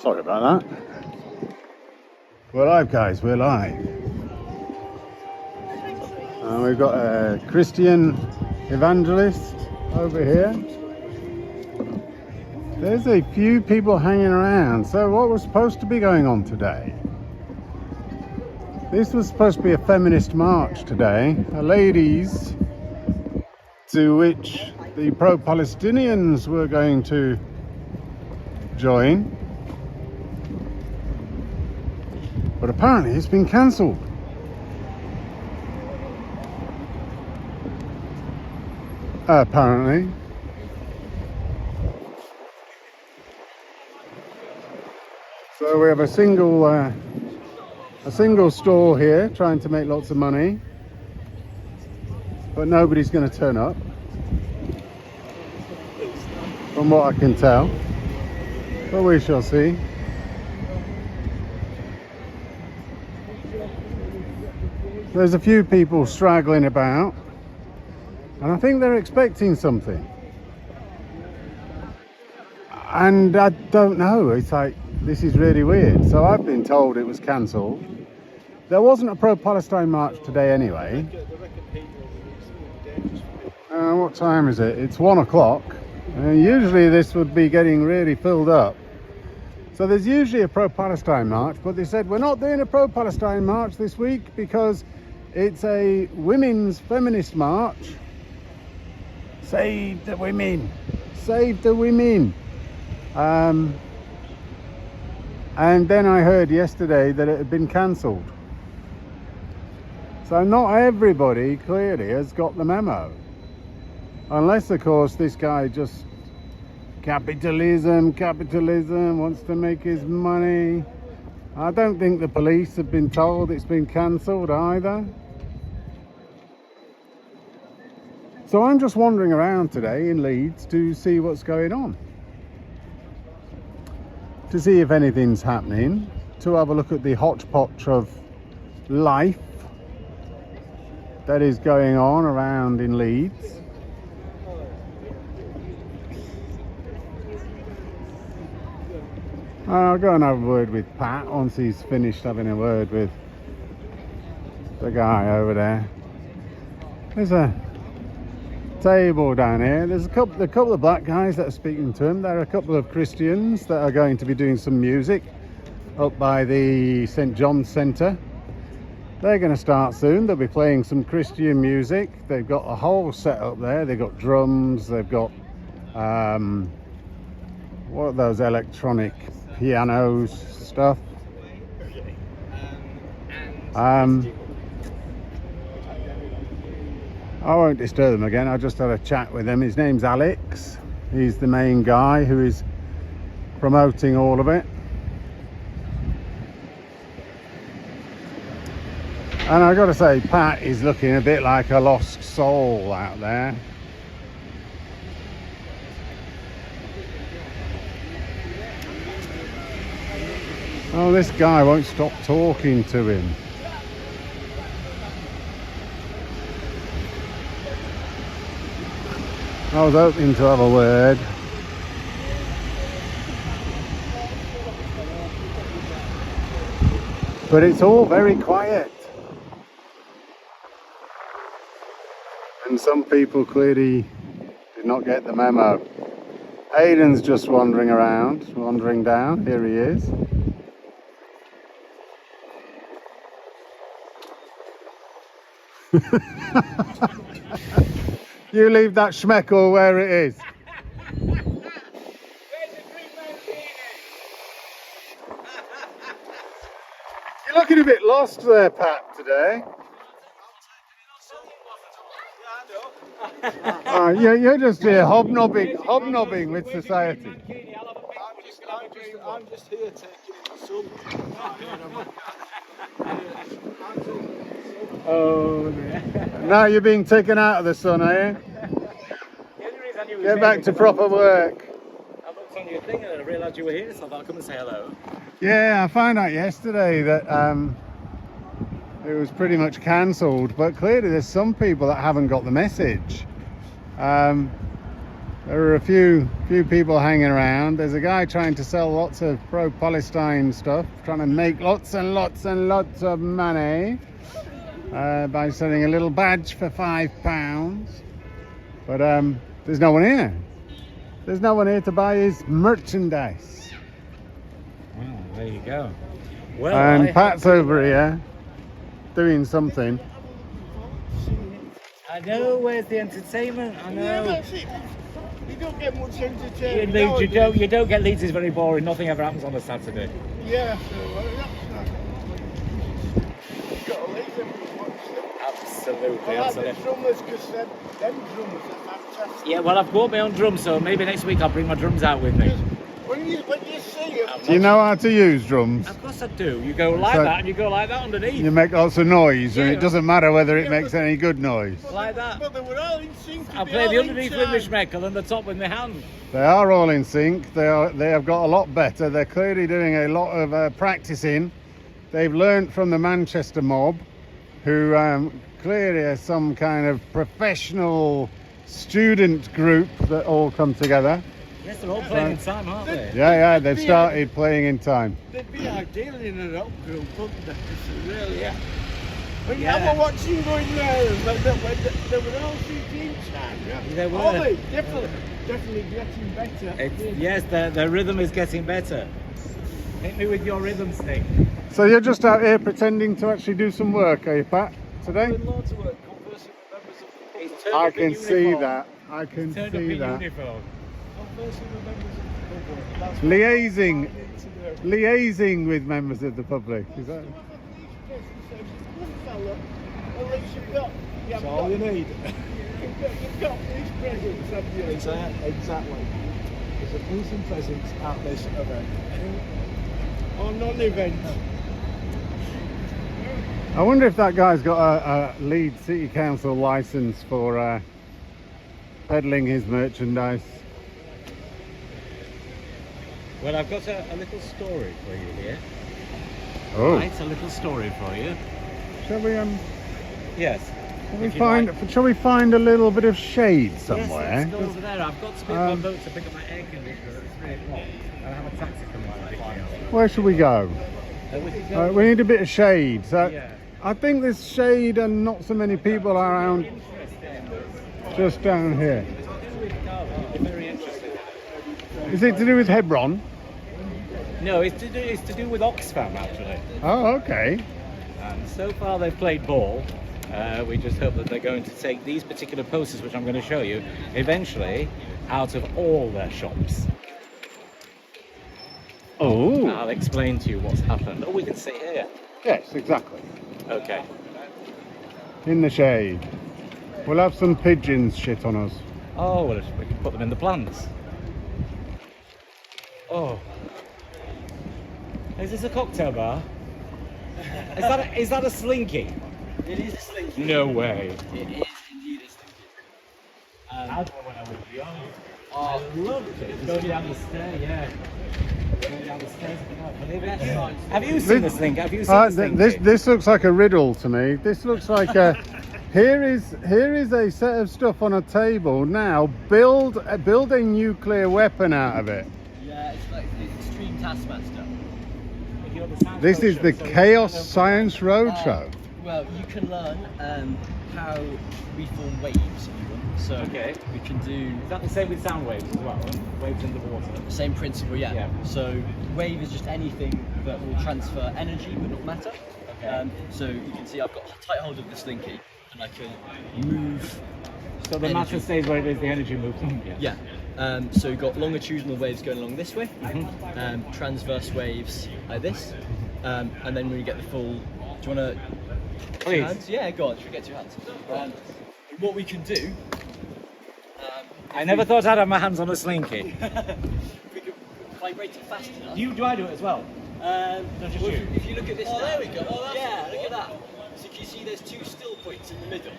Sorry about that. We're live, guys, we're live. We've got a Christian evangelist over here. There's a few people hanging around. So what was supposed to be going on today? This was supposed to be a feminist march today. A ladies to which the pro-Palestinians were going to join. But apparently it's been cancelled. Apparently. So we have a single store here trying to make lots of money, but nobody's going to turn up, from what I can tell. But we shall see. There's a few people straggling about, and I think they're expecting something. And I don't know, it's like, this is really weird. So I've been told it was cancelled. There wasn't a pro-Palestine march today anyway. What time is it? It's 1 o'clock. Usually this would be getting really filled up. So there's usually a pro-Palestine march, but they said we're not doing a pro-Palestine march this week because it's a women's feminist march. Save the women. Save the women. And then I heard yesterday that it had been cancelled. So not everybody clearly has got the memo. Unless, of course, this guy just capitalism, wants to make his money. I don't think the police have been told it's been cancelled either. So I'm just wandering around today in Leeds to see what's going on. To see if anything's happening, to have a look at the hodgepodge of life that is going on around in Leeds. I'll go and have a word with Pat once he's finished having a word with the guy over there. There's a table down here. There's a couple of black guys that are speaking to him. There are a couple of Christians that are going to be doing some music up by the St. John's Centre. They're going to start soon. They'll be playing some Christian music. They've got a whole set up there. They've got drums, they've got what are those electronic pianos stuff. I won't disturb them again. I just had a chat with him. His name's Alex. He's the main guy who is promoting all of it. And I've got to say, Pat is looking a bit like a lost soul out there. Oh, this guy won't stop talking to him. I was hoping to have a word. But it's all very quiet. And some people clearly did not get the memo. Aidan's just wandering around, wandering down. Here he is. You leave that schmeckle where it is. Where's the green mankini? You're looking a bit lost there, Pat, today. You're just here hobnobbing with society. I'm just here taking in the sun. Oh, now you're being taken out of the sun, are you? Get back to proper work. I looked on your thing and I realised you were here, so I thought I'd come and say hello. Yeah, I found out yesterday that it was pretty much cancelled, but clearly there's some people that haven't got the message. There are a few people hanging around. There's a guy trying to sell lots of pro-Palestine stuff, trying to make lots and lots and lots of money by selling a little badge for £5. But there's no one here. There's no one here to buy his merchandise. Well, there you go. Well, And Pat's over here doing something. I know, where's the entertainment? I know. Yeah, that's it. You don't get much In entertainment. Leeds, you don't get Leeds is very boring. Nothing ever happens on a Saturday. Yeah, so that's not. You've got to leave them with what's Absolutely, I like the absolutely. drummers because them drummers are fantastic. Yeah, well, I've bought my own drums, so maybe next week I'll bring my drums out with me. When you see them, Do you know how to use drums? Of course I do. You go like So- that, and you go like that underneath. You make lots of noise, and Yeah. it doesnn't matter whether it makes any good noise. Like that. but they were all in sync. I play the underneath with my schmeckle and the top with my hand. They are all in sync. They have got a lot better. They're clearly doing a lot of practicing. They've learnt from the Manchester mob, who clearly are some kind of professional student group that all come together. Yes, they're all playing in time, aren't they? Yeah, they've started playing in time. They'd be ideal in a rock group, wouldn't they? Really, yeah. When Yeah. I was watching going there, when they were all thinking time. Yeah. They were. Oh, they definitely getting better. Yes, their rhythm is getting better. Hit me with your rhythm stick. So you're just out here pretending to actually do some work, are you, Pat, today? Loads of work conversing with members of the He's turned I up in can see uniform. that. I can Turned up see in that. uniform. conversing with members of the public. That's Liaising, what I need to do. liaising with members of the public. Is that? At least you've got. That's all you need. You've got these presents, haven't you? Exactly. There's a pleasing presence at this event. Or non-event. I wonder if that guy's got a Leeds City Council license for peddling his merchandise. Well, I've got a little story for you here. Oh, Right, a little story for you. shall we Yes. Shall we find a little bit of shade somewhere? Yes, let's go over there. I've got to pick my boat to pick up my air conditioner at 3 o'clock. And I have a taxi coming to pick me up. Where should we go? We could go. We need a bit of shade. So Yeah. I think there's shade and not so many people around. Just down here. Very interesting. Is it to do with Hebron? No, it's to do with Oxfam actually. Oh, okay. And so far they've played ball. We just hope that they're going to take these particular posters, which I'm going to show you, eventually out of all their shops. Oh, I'll explain to you what's happened. Oh, we can sit here. yes, exactly. Okay. In the shade. We'll have some pigeons shit on us. Oh, well, we can put them in the plants. Oh. Is this a cocktail bar? Is that a slinky? It is a slinky. No way. It is indeed a slinky. I don't know when I was young. I loved it. Going down the stair, yeah. Going down the stairs. I can't believe it. Have you seen the slinky? Have you seen the slinky? This looks like a riddle to me. This looks like a. Here is a set of stuff on a table. Now build a nuclear weapon out of it. Yeah, it's like the extreme taskmaster. This is the Chaos Science Roadshow. Well, you can learn how we form waves if you want. So Okay. we can do Is that the same with sound waves as well? Waves in the water. the same principle, yeah. Yeah. So wave is just anything that will transfer energy but not matter. Okay. So you can see I've got a tight hold of the slinky and I can move. So the matter stays where it is, the energy moves on. Yeah. So you've got longitudinal waves going along this way, Mm-hmm. transverse waves like this, and then when you get the full, do you want to? Please. Hands? Yeah, go on. Should we get 2 hands? What we can do. I never thought I'd have my hands on a slinky. We can vibrate it fast enough. Do I do it as well? Not just you. If you look at this. Oh, there we go. Oh, yeah, look at that. So can you see there's 2 still points in the middle?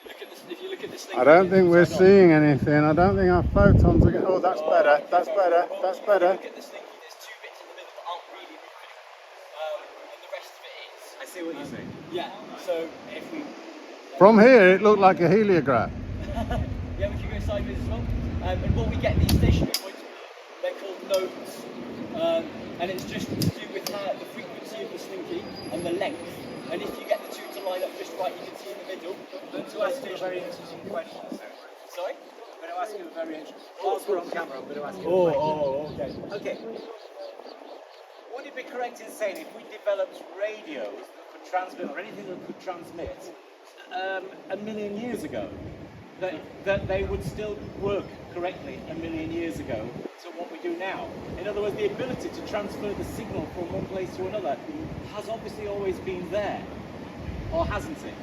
Look at this. If you look at this thing. I don't think we're seeing anything. I don't think our photons are. Oh, that's better. That's better. That's better. Look at this thing. There's 2 bits in the middle that aren't really moving, and the rest of it is. I see what you're saying. Yeah. So if we. From here, it looked like a heliograph. Yeah, we can go sideways as well. And what we get these stationary points, they're called nodes. And it's just to do with the frequency of the slinky and the length. And if you get the two to line up just right, you can see in the middle. To ask you a very interesting question, sir. Sorry? I'm going to ask you a very interesting. Whilst we're on camera, I'm going to ask you a question. okay. Okay. Would it be correct in saying if we developed radios that could transmit, or anything that could transmit, 1 million years ago, that they would still work correctly 1 million years ago to what we do now? In other words, the ability to transfer the signal from one place to another has obviously always been there, or hasn't it?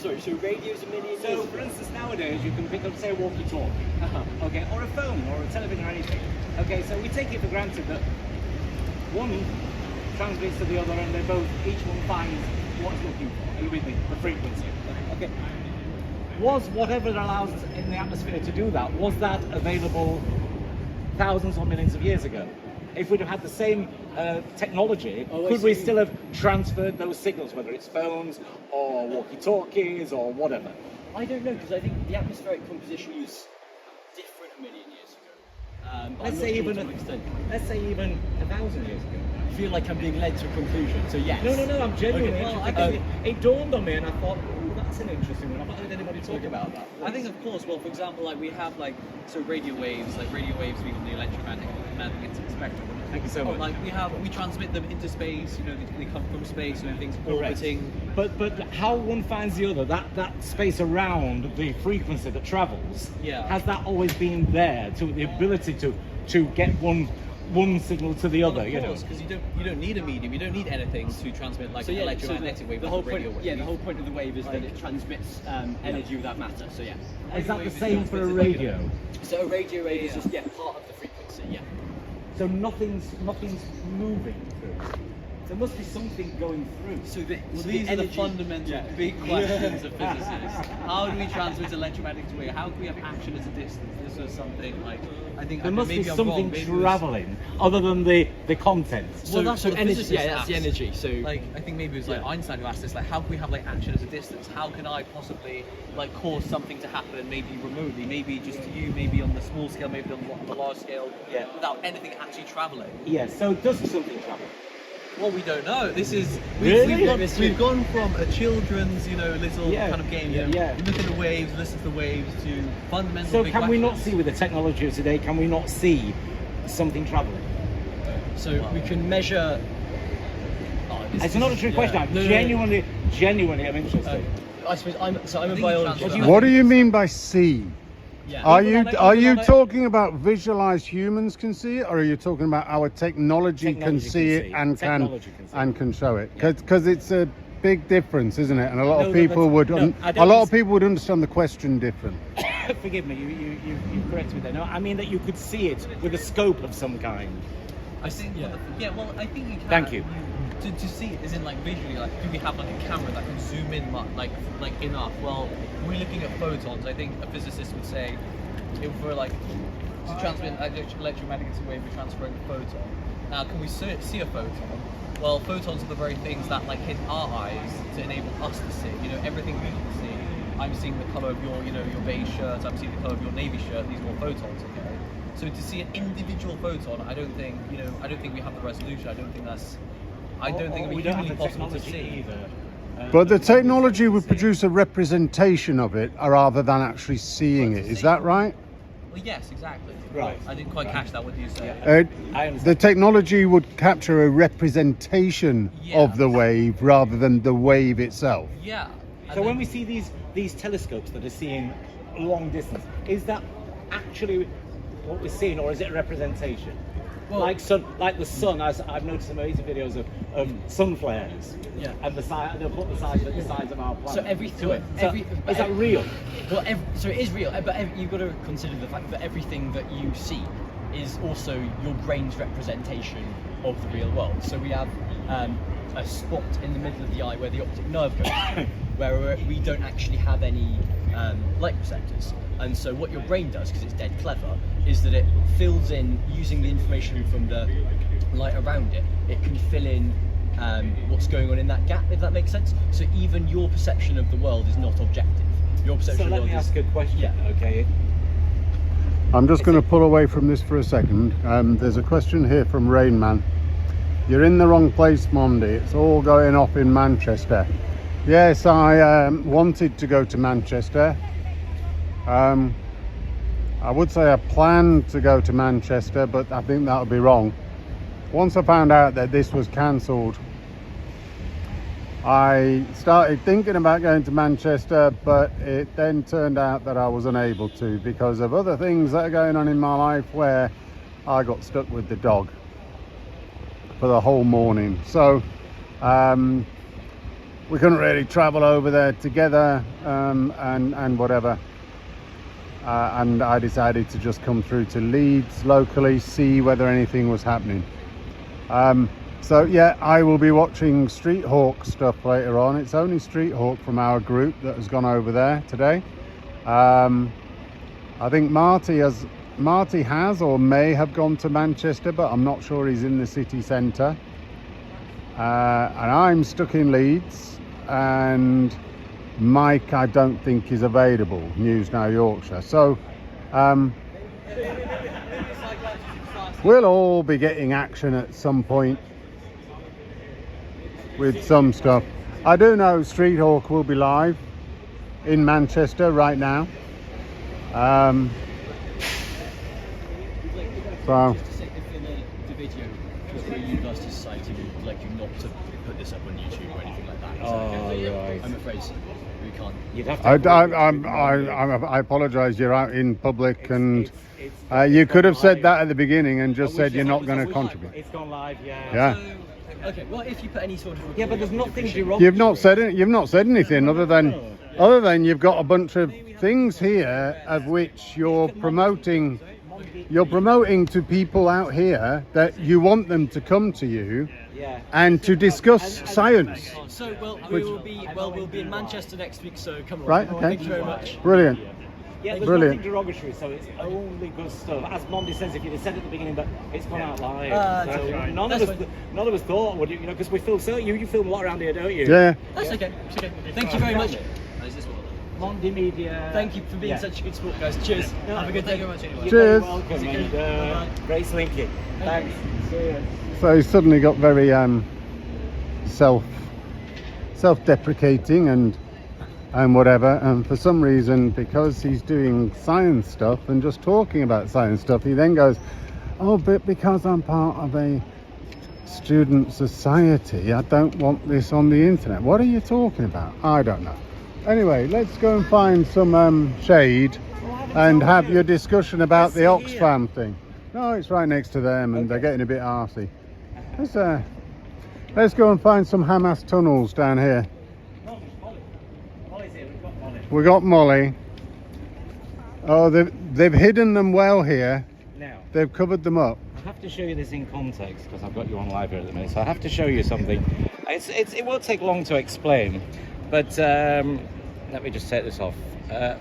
So radio's 1 million years So, ago. for instance, nowadays you can pick up, say, a walkie-talkie, okay, or a phone, or a television, or anything. Okay, so we take it for granted that one transmits to the other, and they both, each one finds what it's looking for. Are you with me? The frequency. Okay. Was whatever allows us in the atmosphere to do that, was that available thousands or millions of years ago? If we'd have had the same technology, could we still have transferred those signals, whether it's phones or walkie-talkies or whatever? I don't know, because I think the atmospheric composition was different 1 million years ago. Let's say even 1,000 years ago. I feel like I'm being led to a conclusion, so yes. No, I'm genuinely Okay. interested. It dawned on me and I thought, oh, that's an interesting one. I've not heard anybody talk about that. I think, of course, well, for example, like we have radio waves being from the electromagnetic spectrum. Thank you so much. Like we transmit them into space. You know, they come from space and everything's orbiting. But how one finds the other, that space around the frequency that travels, has that always been there to the ability to get one signal to the other? Of course, because you don't need a medium, you don't need anything to transmit like an electromagnetic wave. The whole point, the whole point of the wave is that it transmits energy without matter. So yeah. Is that the same for a radio? So a radio wave is just part of the frequency. Yeah. So nothing's moving through. There must be something going through. So these are the fundamental big questions of physicists. How do we transmit electromagnetic wave? How can we have action at a distance? This was something like I think there must be maybe I'm something wrong, traveling other than the content. So that's what energy. physicists That's the ask. energy. So like I think maybe it was like Einstein who asked this, like how can we have like action at a distance? How can I possibly like cause something to happen, maybe remotely, maybe just to you, maybe on the small scale, maybe on the large scale, without anything actually traveling? Yeah. So does something travel? Well, we don't know. This is Really? we've gone from a children's, little kind of game. You yeah. look at the waves, listen to the waves, to fundamental. So big can we not questions. see with the technology of today? Can we not see something traveling? So we can measure. It's not a trick question. I'm genuinely, I'm interested. I suppose I'm a think biologist. you What do you mean by see? Yeah. Are you talking about visualized humans can see it, or are you talking about our technology can see it and can show it? Because it's a big difference, isn't it? And a lot of people would understand the question different. Forgive me, you corrected me there. No, I mean that you could see it with a scope of some kind. I think. Well, I think you can. Thank you. To see it is in like visually, like do we have like a camera that can zoom in like enough? Well, when we're looking at photons, I think a physicist would say if we're like to transmit electromagnetic wave, we're transferring a photon. Now, can we see a photon? Well, photons are the very things that like hit our eyes to enable us to see. Everything we can see. I'm seeing the color of your beige shirt. I'm seeing the color of your navy shirt. These are all photons, okay? So to see an individual photon, I don't think we have the resolution. I don't think it'd be humanly possible to see either. But the technology would produce a representation of it rather than actually seeing it. Is that right? Well, yes, exactly. Right. I didn't quite catch that. What do you say? The technology would capture a representation of the wave rather than the wave itself. Yeah. So when we see these telescopes that are seeing long distance, is that actually what we're seeing, or is it a representation? Well, like the sun, as I've noticed amazing videos of sun flares. Yeah. And they'll put the sides of our planet. So everything. Is that real? Well, so it is real, but you've got to consider the fact that everything that you see is also your brain's representation of the real world. So we have a spot in the middle of the eye where the optic nerve goes, where we don't actually have any light receptors. And so what your brain does, because it's dead clever, is that it fills in, using the information from the light around it, it can fill in what's going on in that gap, if that makes sense. So even your perception of the world is not objective. Your perception So of the let world me ask a question. Yeah. Okay. I'm just going to pull away from this for a second. There's a question here from Rainman. You're in the wrong place, Mondi. It's all going off in Manchester. Yes, I wanted to go to Manchester. I would say I planned to go to Manchester, but I think that would be wrong. Once I found out that this was cancelled, I started thinking about going to Manchester, but it then turned out that I was unable to because of other things that are going on in my life where I got stuck with the dog for the whole morning. So we couldn't really travel over there together and whatever. And I decided to just come through to Leeds locally, see whether anything was happening. So yeah, I will be watching Street Hawk stuff later on. It's only Street Hawk from our group that has gone over there today. I think Marty has or may have gone to Manchester, but I'm not sure he's in the city centre. And I'm stuck in Leeds, and Mike I don't think is available, News Now Yorkshire. So we'll all be getting action at some point with some stuff. I do know Street Hawk will be live in Manchester right now. So Just to say, if the video was for a university society, we'd like you not to put this up on YouTube or anything like that. Right. I'm afraid we can't. You'd have to. I apologise. You're out in public, and you could have said that at the beginning and just said you're not going to contribute. It's gone live, yeah. Yeah. Okay, well, if you put any sort of Yeah, but there's nothing derogatory. You've not said it. You've not said anything other than you've got a bunch of things here of which you're promoting. You're promoting to people out here that you want them to come to you and to discuss science. So, we'll be in Manchester next week, so come along. Right, okay. Thank you very much. Brilliant. Yeah, there's Brilliant. nothing derogatory, so it's only good stuff. As Mondi says, if you'd have said at the beginning, but it's gone out live. That's So okay. none of us thought, would you know, because we film so you film a lot around here, don't you? Yeah. That's okay. It's okay. Thank you very much. Is this one? Mondi Media. Thank you for being such a good sport, guys. Cheers. Have a good day. Thank you very much anyway. You're Cheers. very welcome, Okay. and Bye-bye. Grace Linky. Thanks. See you. So he suddenly got very self-deprecating and whatever, and for some reason, because he's doing science stuff and just talking about science stuff, he then goes, oh, but because I'm part of a student society, I don't want this on the internet. What are you talking about? I don't know. Anyway, let's go and find some shade and have your discussion about the Oxfam thing. No, it's right next to them, and they're getting a bit arsey. Let's go and find some Hamas tunnels down here. Molly's here. We've got Molly. We got Molly. Oh, they've hidden them well here. Now, They've covered them up. I have to show you this in context because I've got you on live here at the minute. So I have to show you something. It won't take long to explain, but let me just take this off. Okay.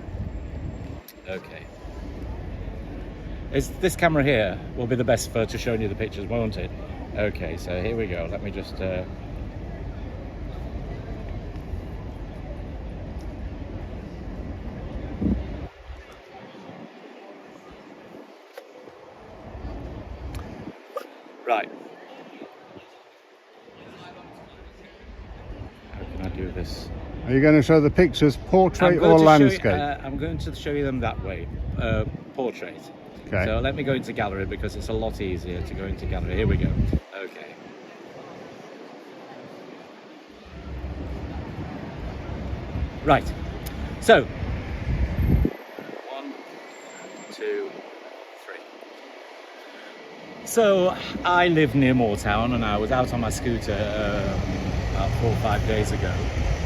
This camera here will be the best for showing you the pictures, won't it? Okay, so here we go. Let me just. Right. How can I do this? Are you going to show the pictures, portrait I'm going or to landscape? show you, I'm going to show you them that way, portrait. Okay. So let me go into gallery because it's a lot easier to go into gallery. Here we go. Okay. Right. So 1, 2, 3. So I live near Moortown, and I was out on my scooter about 4 or 5 days ago,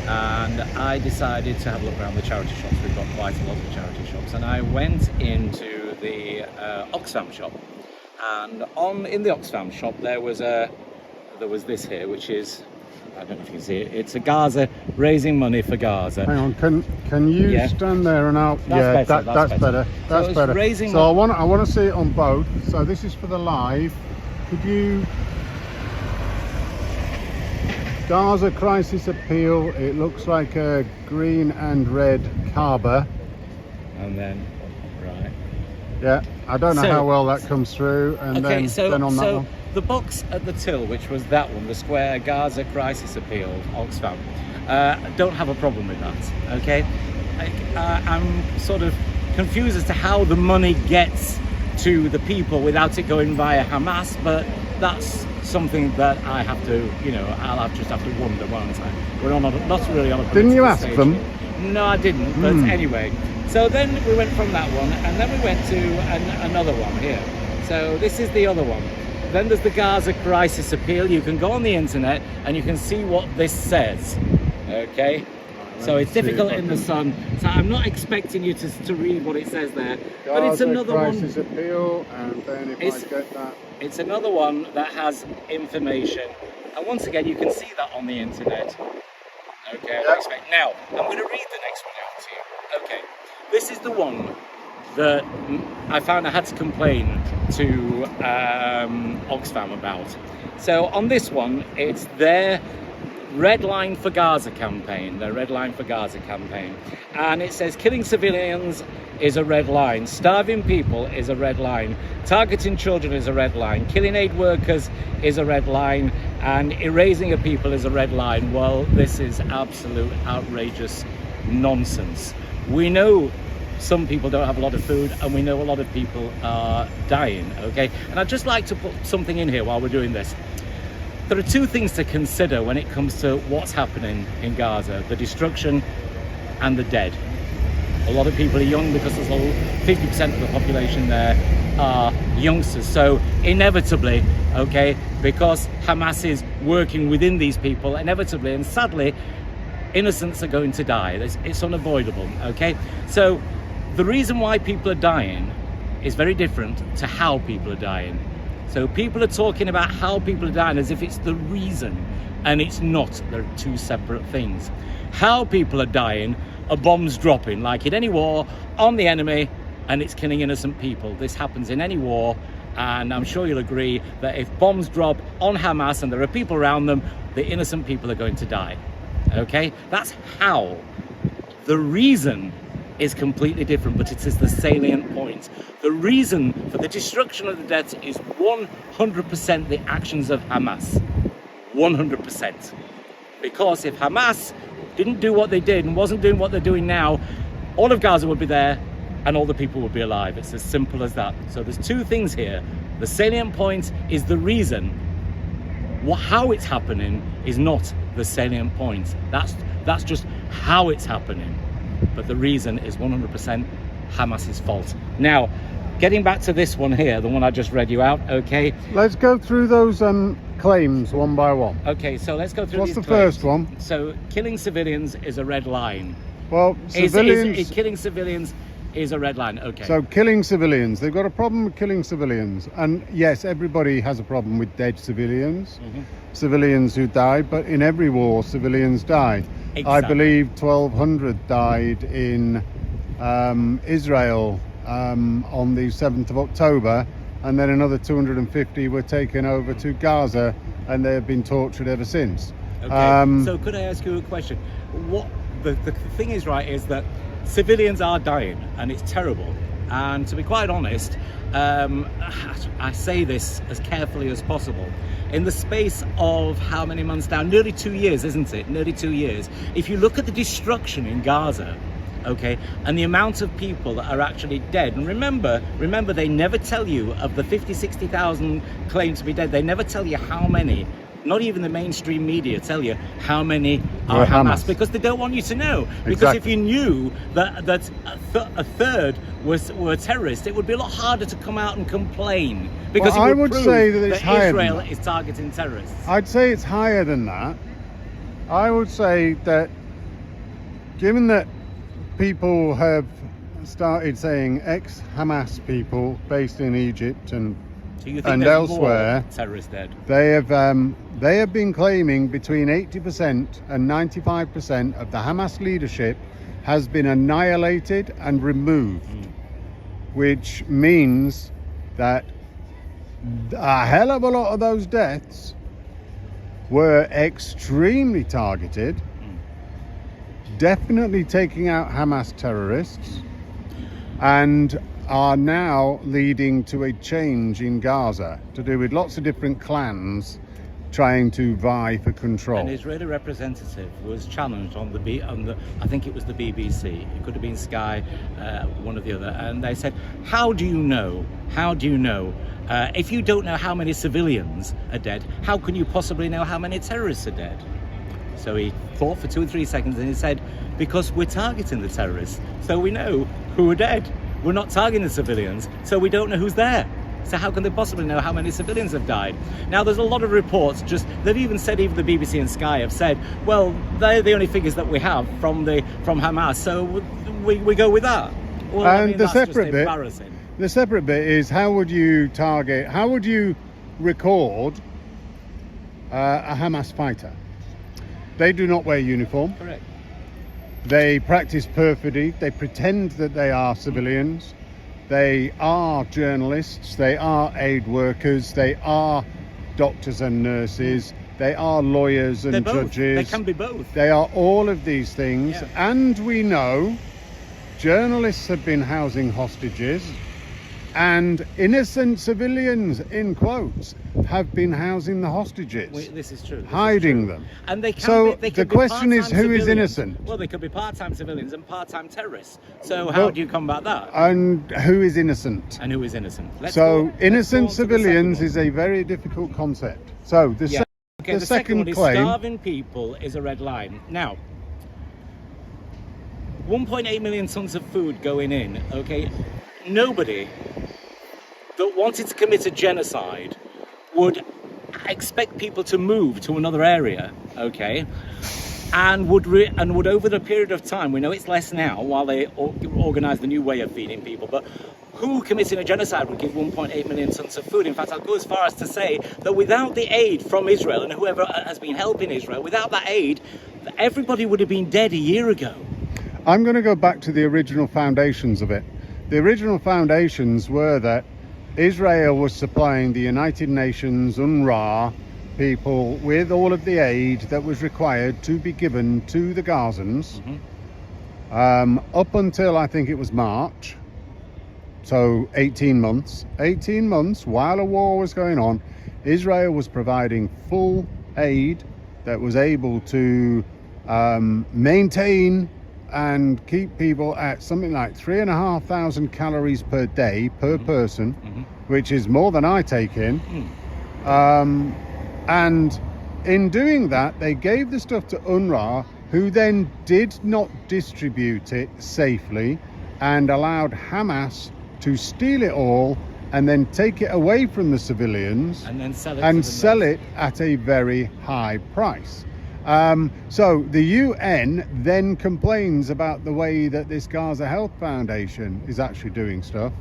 and I decided to have a look around the charity shops. We've got quite a lot of charity shops, and I went into the Oxfam shop, and in the Oxfam shop there was this here, which is, I don't know if you can see it. It's a Gaza, raising money for Gaza. Hang on, can you Yeah. stand there and out? That's better, that's that's better. better. That's So it's better. raising So I want to see it on both. So this is for the live. Could you? Gaza crisis appeal. It looks like a green and red Kaaba. And then, right. Yeah, I don't know So- how well that comes through. And Okay, then on that one. the box at the till, which was that one, the Square Gaza Crisis Appeal, Oxfam, don't have a problem with that. Okay, I'm sort of confused as to how the money gets to the people without it going via Hamas, but that's something that I have to, I'll just have to wonder, won't I? We're not really on a Didn't you political ask stage them? here. No, I didn't. But anyway, so then we went from that one, and then we went to another one here. So this is the other one. Then there's the Gaza Crisis Appeal. You can go on the internet and you can see what this says. Okay. So it's difficult in the sun. So I'm not expecting you to read what it says there. But it's Gaza another Crisis one. Appeal, and then if It's- I get that. It's another one that has information. And once again, you can see that on the internet. Okay, now, I'm going to read the next one out to you. Okay, this is the one that I found I had to complain to Oxfam about. So on this one, it's their Red Line for Gaza campaign, their Red Line for Gaza campaign. And it says killing civilians is a red line, starving people is a red line, targeting children is a red line, killing aid workers is a red line, and erasing a people is a red line. Well, this is absolute outrageous nonsense. We know some people don't have a lot of food, and we know a lot of people are dying, okay? And I'd just like to put something in here while we're doing this. There are two things to consider when it comes to what's happening in Gaza: the destruction and the dead. A lot of people are young because there's 50% of the population there are youngsters. So inevitably, okay, because Hamas is working within these people, inevitably and sadly, innocents are going to die. It's unavoidable, okay? So the reason why people are dying is very different to how people are dying. So people are talking about how people are dying as if it's the reason, and it's not. They're two separate things. How people are dying are bombs dropping, like in any war, on the enemy, and it's killing innocent people. This happens in any war, and I'm sure you'll agree that if bombs drop on Hamas and there are people around them, the innocent people are going to die. Okay? That's how. The reason is completely different, but it is the salient point. The reason for the destruction of the dead is 100% the actions of Hamas. 100%. Because if Hamas didn't do what they did and wasn't doing what they're doing now, all of Gaza would be there and all the people would be alive. It's as simple as that. So there's two things here. The salient point is the reason. How it's happening is not the salient point. That's just how it's happening. But the reason is 100% Hamas's fault. Now, getting back to this one here, the one I just read you out, okay? Let's go through those claims one by one. Okay, so let's go through What's these the claims. first one? So, killing civilians is a red line. Well, civilians. Killing civilians is a red line, okay. So killing civilians, they've got a problem with killing civilians. And yes, everybody has a problem with dead civilians, civilians who die, but in every war, civilians die. I Exactly. believe 1,200 died in Israel on the 7th of October, and then another 250 were taken over to Gaza, and they have been tortured ever since. Okay, so could I ask you a question? What the thing is, right, is that civilians are dying, and it's terrible. And to be quite honest, I say this as carefully as possible. In the space of how many months now? Nearly 2 years, isn't it? Nearly 2 years. If you look at the destruction in Gaza, okay, and the amount of people that are actually dead, and remember, they never tell you of the 50, 60,000 claimed to be dead. They never tell you how many. Not even the mainstream media tell you how many are Hamas, because they don't want you to know. Because if you knew that a third were terrorists, it would be a lot harder to come out and complain. Because Well, it I would would prove say that it's higher than Israel that. is targeting terrorists. I'd say it's higher than that. I would say that given that people have started saying ex-Hamas people based in Egypt and So you think there's elsewhere, more terrorists dead? they have been claiming between 80% and 95% of the Hamas leadership has been annihilated and removed, which means that a hell of a lot of those deaths were extremely targeted, definitely taking out Hamas terrorists, and are now leading to a change in Gaza to do with lots of different clans trying to vie for control. An Israeli representative was challenged on the I think it was the BBC. It could have been Sky, one or the other. And they said, "How do you know? How do you know? If you don't know how many civilians are dead, how can you possibly know how many terrorists are dead?" So he thought for 2 or 3 seconds and he said, "Because we're targeting the terrorists, so we know who are dead. We're not targeting the civilians, so we don't know who's there. So how can they possibly know how many civilians have died?" Now, there's a lot of reports, they've even said, even the BBC and Sky have said, well, they're the only figures that we have from Hamas, so we go with that. Well, And I mean, the that's separate just bit, embarrassing. the separate bit is how would you record a Hamas fighter? They do not wear uniform. Correct. They practice perfidy. They pretend that they are civilians. They are journalists. They are aid workers. They are doctors and nurses. They are lawyers and They're both. judges. They can be both. They are all of these things. Yeah. And we know journalists have been housing hostages, and innocent civilians, in quotes, have been housing the hostages. This is true. Hiding them. And they can So be, they the can be question is, part-time who is civilians. innocent? Well, they could be part-time civilians and part-time terrorists. So how do you combat that? And who is innocent? And who is innocent? Let's So go innocent on to the civilians second is a very difficult concept. So Yeah. Okay, the the second one second is claim, starving people is a red line. Now, 1.8 million tons of food going in, okay? Nobody that wanted to commit a genocide would expect people to move to another area, okay? And would over the period of time, we know it's less now while they organise the new way of feeding people, but who committing a genocide would give 1.8 million tons of food? In fact, I'll go as far as to say that without the aid from Israel and whoever has been helping Israel, without that aid, everybody would have been dead a year ago. I'm going to go back to the original foundations of it. The original foundations were that Israel was supplying the United Nations, UNRWA people with all of the aid that was required to be given to the Gazans up until I think it was March. So 18 months while a war was going on, Israel was providing full aid that was able to maintain and keep people at something like 3,500 calories per day per person, which is more than I take in. And in doing that, they gave the stuff to UNRWA, who then did not distribute it safely and allowed Hamas to steal it all and then take it away from the civilians And then sell it at a very high price. So the UN then complains about the way that this Gaza Health Foundation is actually doing stuff.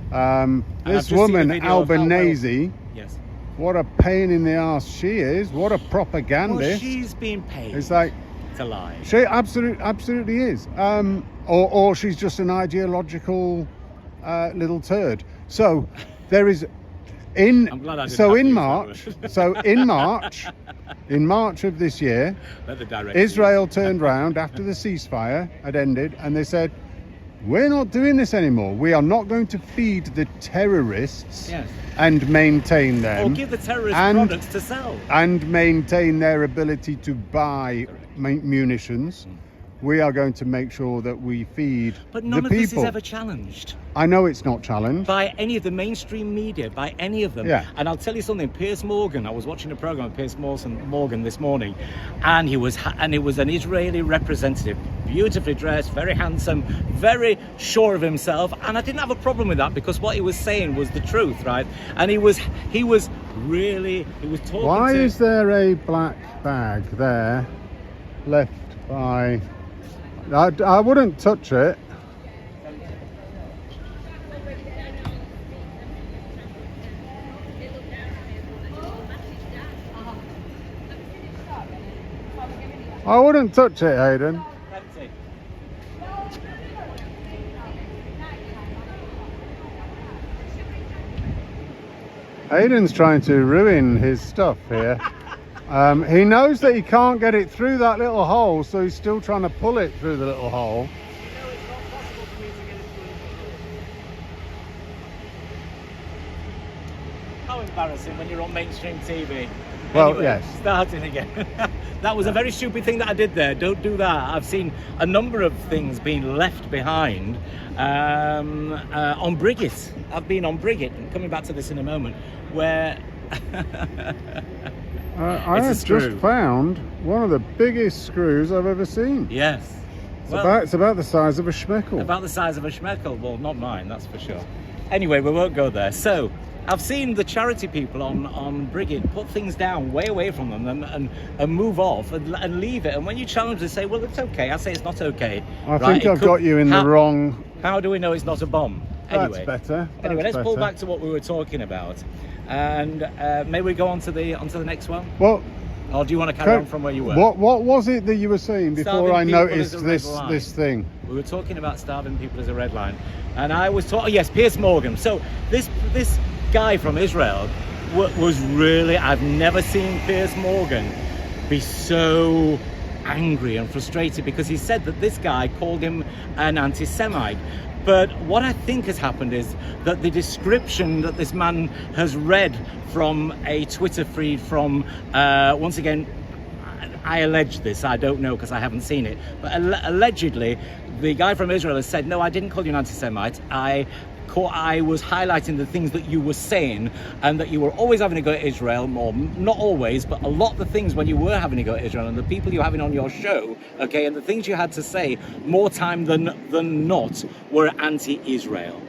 This I've just seen woman, a video of how Albanese, Yes. what a pain in the arse she is. What a propagandist. Well, she's being paid It's like, to lie. she absolutely is. Or she's just an ideological little turd. So there is I'm glad I didn't have to use that in March of this year, Let the director Israel turned round after the ceasefire had ended and they said, we're not doing this anymore. We are not going to feed the terrorists Yes. and maintain them. Or give the terrorists and- products to sell. and maintain their ability to buy munitions. We are going to make sure that we feed But the none of this people. is ever challenged I know it's not challenged. by any of the mainstream media, by any of them. Yeah. And I'll tell you something, Piers Morgan, I was watching a program with Piers Morgan this morning, and it was an Israeli representative, beautifully dressed, very handsome, very sure of himself, and I didn't have a problem with that because what he was saying was the truth, right? And he was talking Why to... is there a black bag there left by... I wouldn't touch it. I wouldn't touch it, Hayden. Empty. Hayden's trying to ruin his stuff here. He knows that he can't get it through that little hole, so he's still trying to pull it through the little hole. embarrassing when you're on mainstream TV. Well, Anyway, yes. Starting again. That was a very stupid thing that I did there. Don't do that. I've seen a number of things being left behind on Brigitte. I've been on Brigitte, and coming back to this in a moment, where I It's a have screw. just found one of the biggest screws I've ever seen. yes, It's about the size of a schmeckle. about the size of a schmeckle. Well, not mine, that's for sure. Anyway, we won't go there. So, I've seen the charity people on Brigitte put things down way away from them and move off and leave it. And when you challenge them, say, well, it's okay. I say it's not okay. I think I've got you in the wrong. How do we know it's not a bomb? Anyway, That's better. Anyway, That's let's pull better. back to what we were talking about. And may we go on to the next one? Well, Or do you want to carry on from where you were? What was it that you were saying before Starving I people noticed is a red this line. this thing? We were talking about starving people as a red line, and I was talking. Yes, Piers Morgan. So this guy from Israel was really. I've never seen Piers Morgan be so angry and frustrated because he said that this guy called him an anti-Semite. But what I think has happened is that the description that this man has read from a Twitter feed from, once again, I allege this, I don't know because I haven't seen it, but allegedly the guy from Israel has said, no, I didn't call you an anti-Semite. I was highlighting the things that you were saying and that you were always having a go at Israel, or not always, but a lot of the things when you were having a go at Israel and the people you were having on your show, okay, and the things you had to say more time than not were anti-Israel.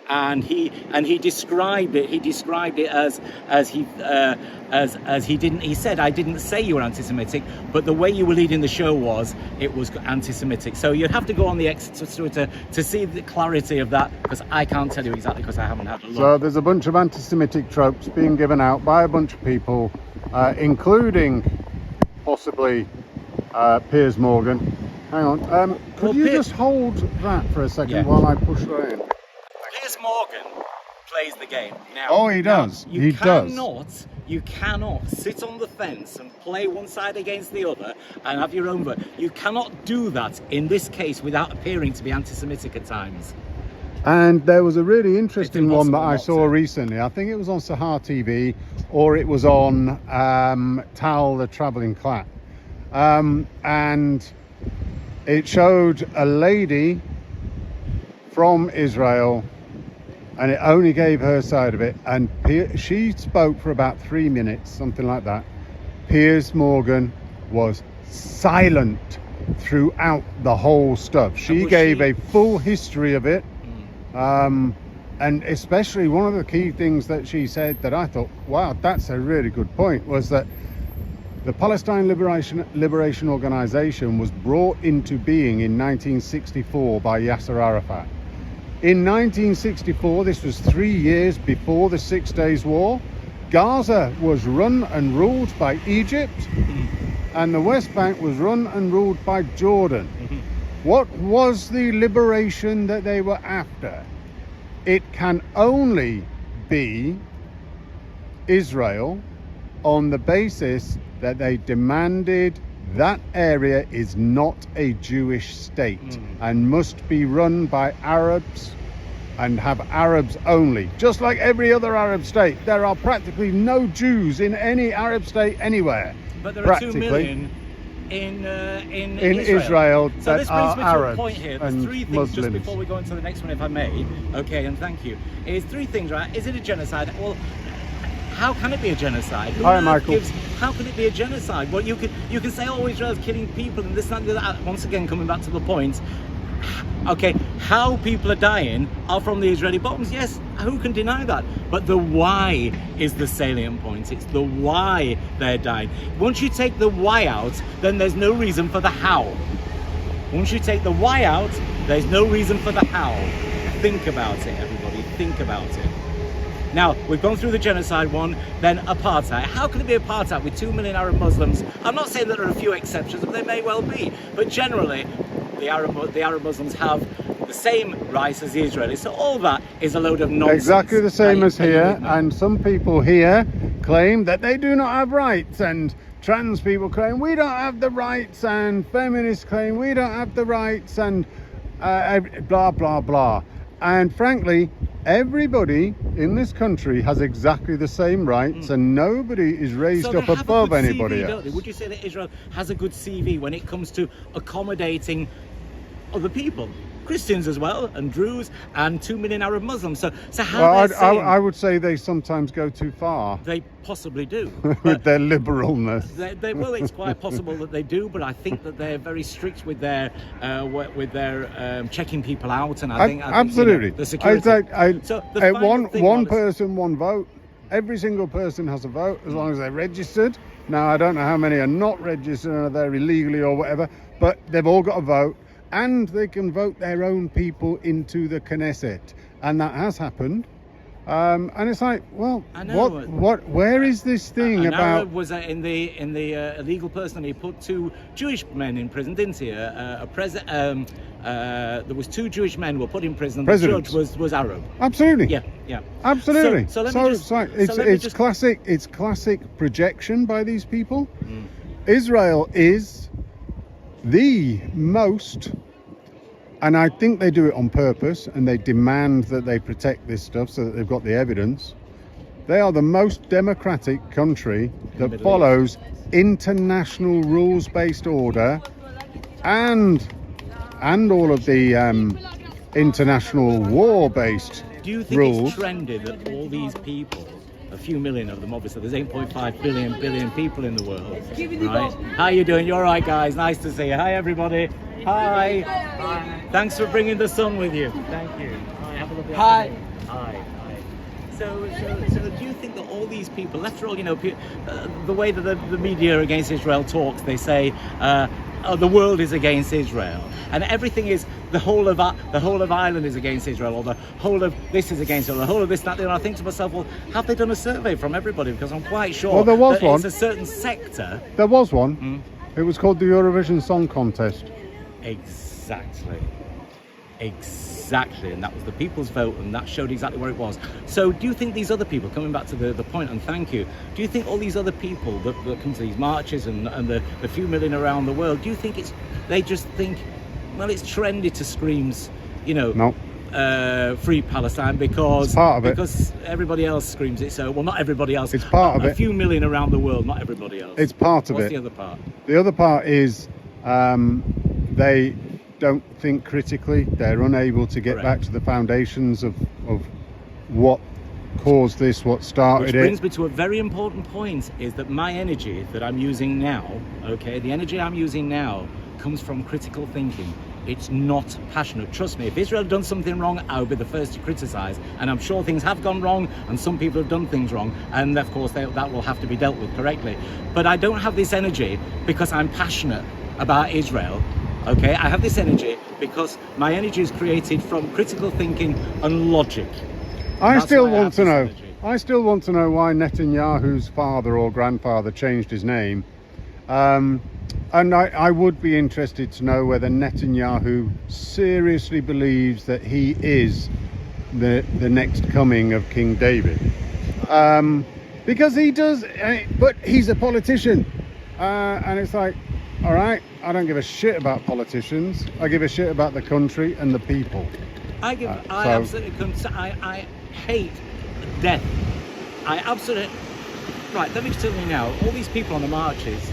And he described it. He described it as he didn't. He said, "I didn't say you were anti-Semitic, but the way you were leading the show was anti-Semitic." So you'd have to go on the Twitter to see the clarity of that, because I can't tell you exactly because I haven't had a look. So there's a bunch of anti-Semitic tropes being given out by a bunch of people, including possibly Piers Morgan. Hang on. Could you just hold that for a second Yeah. while I push that in? Piers Morgan plays the game. Now, Oh, he does. You cannot sit on the fence and play one side against the other and have your own vote. You cannot do that in this case without appearing to be anti-Semitic at times. And there was a really interesting one that impossible I not saw to. recently. I think it was on Sahar TV, or it was on Tal the Travelling Clap. And it showed a lady from Israel, and it only gave her side of it, and she spoke for about 3 minutes, something like that. Piers Morgan was silent throughout the whole stuff. She was gave she- a full history of it, and especially one of the key things that she said that I thought, wow, that's a really good point, was that the Palestine Liberation Organization was brought into being in 1964 by Yasser Arafat. In 1964, this was 3 years before the 6 Days War, Gaza was run and ruled by Egypt, and the West Bank was run and ruled by Jordan. What was the liberation that they were after? It can only be Israel, on the basis that they demanded that area is not a Jewish state and must be run by Arabs and have Arabs only. Just like every other Arab state, there are practically no Jews in any Arab state anywhere. But there are 2 million in Israel So that this brings are me to a Arabs point here. There's and 3 things just Muslims. before we go into the next one, if I may. Okay, and thank you. It's 3 things, right? Is it a genocide? Well, how can it be a genocide? Who Hi, on earth Michael. how can it be a genocide? Well, you can say, oh, Israel's killing people and this and that. Once again, coming back to the point. Okay, how people are dying are from the Israeli bombs. Yes, who can deny that? But the why is the salient point. It's the why they're dying. Once you take the why out, then there's no reason for the how. Once you take the why out, there's no reason for the how. Think about it, everybody. Think about it. Now, we've gone through the genocide one, then apartheid. How can it be apartheid with 2 million Arab Muslims? I'm not saying that there are a few exceptions, but there may well be. But generally, the Arab Muslims have the same rights as the Israelis. So all that is a load of nonsense. Exactly the same Are as you here, with me? and some people here claim that they do not have rights, and trans people claim we don't have the rights, and feminists claim we don't have the rights, and blah blah blah. And frankly, everybody in this country has exactly the same rights, and nobody is raised So up they have a above good anybody CV, else. don't they? Would you say that Israel has a good CV when it comes to accommodating other people? Christians as well, and Druze, and 2 million Arab Muslims. So how Well, they're saying I would say they sometimes go too far they possibly do. with their liberalness. Well, it's quite possible that they do, but I think that they're very strict with their checking people out, and I think Absolutely. the security. So the final thing one was- person, one vote. Every single person has a vote as long as they're registered. Now, I don't know how many are not registered and are there illegally or whatever, but they've all got a vote, and they can vote their own people into the Knesset, and that has happened. And it's like, well, I know. where is this thing An about? Arab was in the illegal person. He put 2 Jewish men in prison, didn't he? There was 2 Jewish men were put in prison. The Presidents. judge was Arab. Absolutely. Yeah. Absolutely. So let me just- it's classic. It's classic projection by these people. Israel is the most, and I think they do it on purpose, and they demand that they protect this stuff so that they've got the evidence. They are the most democratic country that Middle follows international rules-based order, and all of the international war-based Do you think rules. it's trendy that all these people, a few million of them, obviously, there's 8.5 billion people in the world, right? How you doing? You all right, guys? Nice to see you. Hi, everybody. Hi. Thanks for bringing the sun with you. Thank you. Hi, have a lovely afternoon. Hi. So do you think that all these people, after all, the way that the media against Israel talks, they say the world is against Israel, and everything is the whole of Ireland is against Israel, or the whole of this is against Israel, the whole of this, that, and I think to myself, well, have they done a survey from everybody? Because I'm quite sure Well, there was that one. it's a certain sector. There was one. It was called the Eurovision Song Contest. Exactly, and that was the people's vote, and that showed exactly where it was. So do you think these other people, coming back to the point, and thank you, do you think all these other people that come to these marches and the few million around the world, do you think they just think, well, it's trendy to scream, No. Free Palestine because It's part of it. because everybody else screams it. So, well, not everybody else. It's part of a it. few million around the world, not everybody else. It's part of What's it. the other part? The other part is they don't think critically. They're unable to get Correct. back to the foundations of what caused this, what started Which it. brings me to a very important point, is that my energy that I'm using now, okay, the energy I'm using now comes from critical thinking. It's not passionate. Trust me, if Israel had done something wrong, I would be the first to criticise. And I'm sure things have gone wrong, and some people have done things wrong, and of course that will have to be dealt with correctly. But I don't have this energy because I'm passionate about Israel. Okay, I have this energy because my energy is created from critical thinking and logic. I That's still why I have want to this know. energy. I still want to know why Netanyahu's father or grandfather changed his name. And I would be interested to know whether Netanyahu seriously believes that he is the next coming of King David. Because he does, but he's a politician. And it's like, all right, I don't give a shit about politicians. I give a shit about the country and the people. I hate death. I absolutely. Right, let me tell you now. All these people on the marches.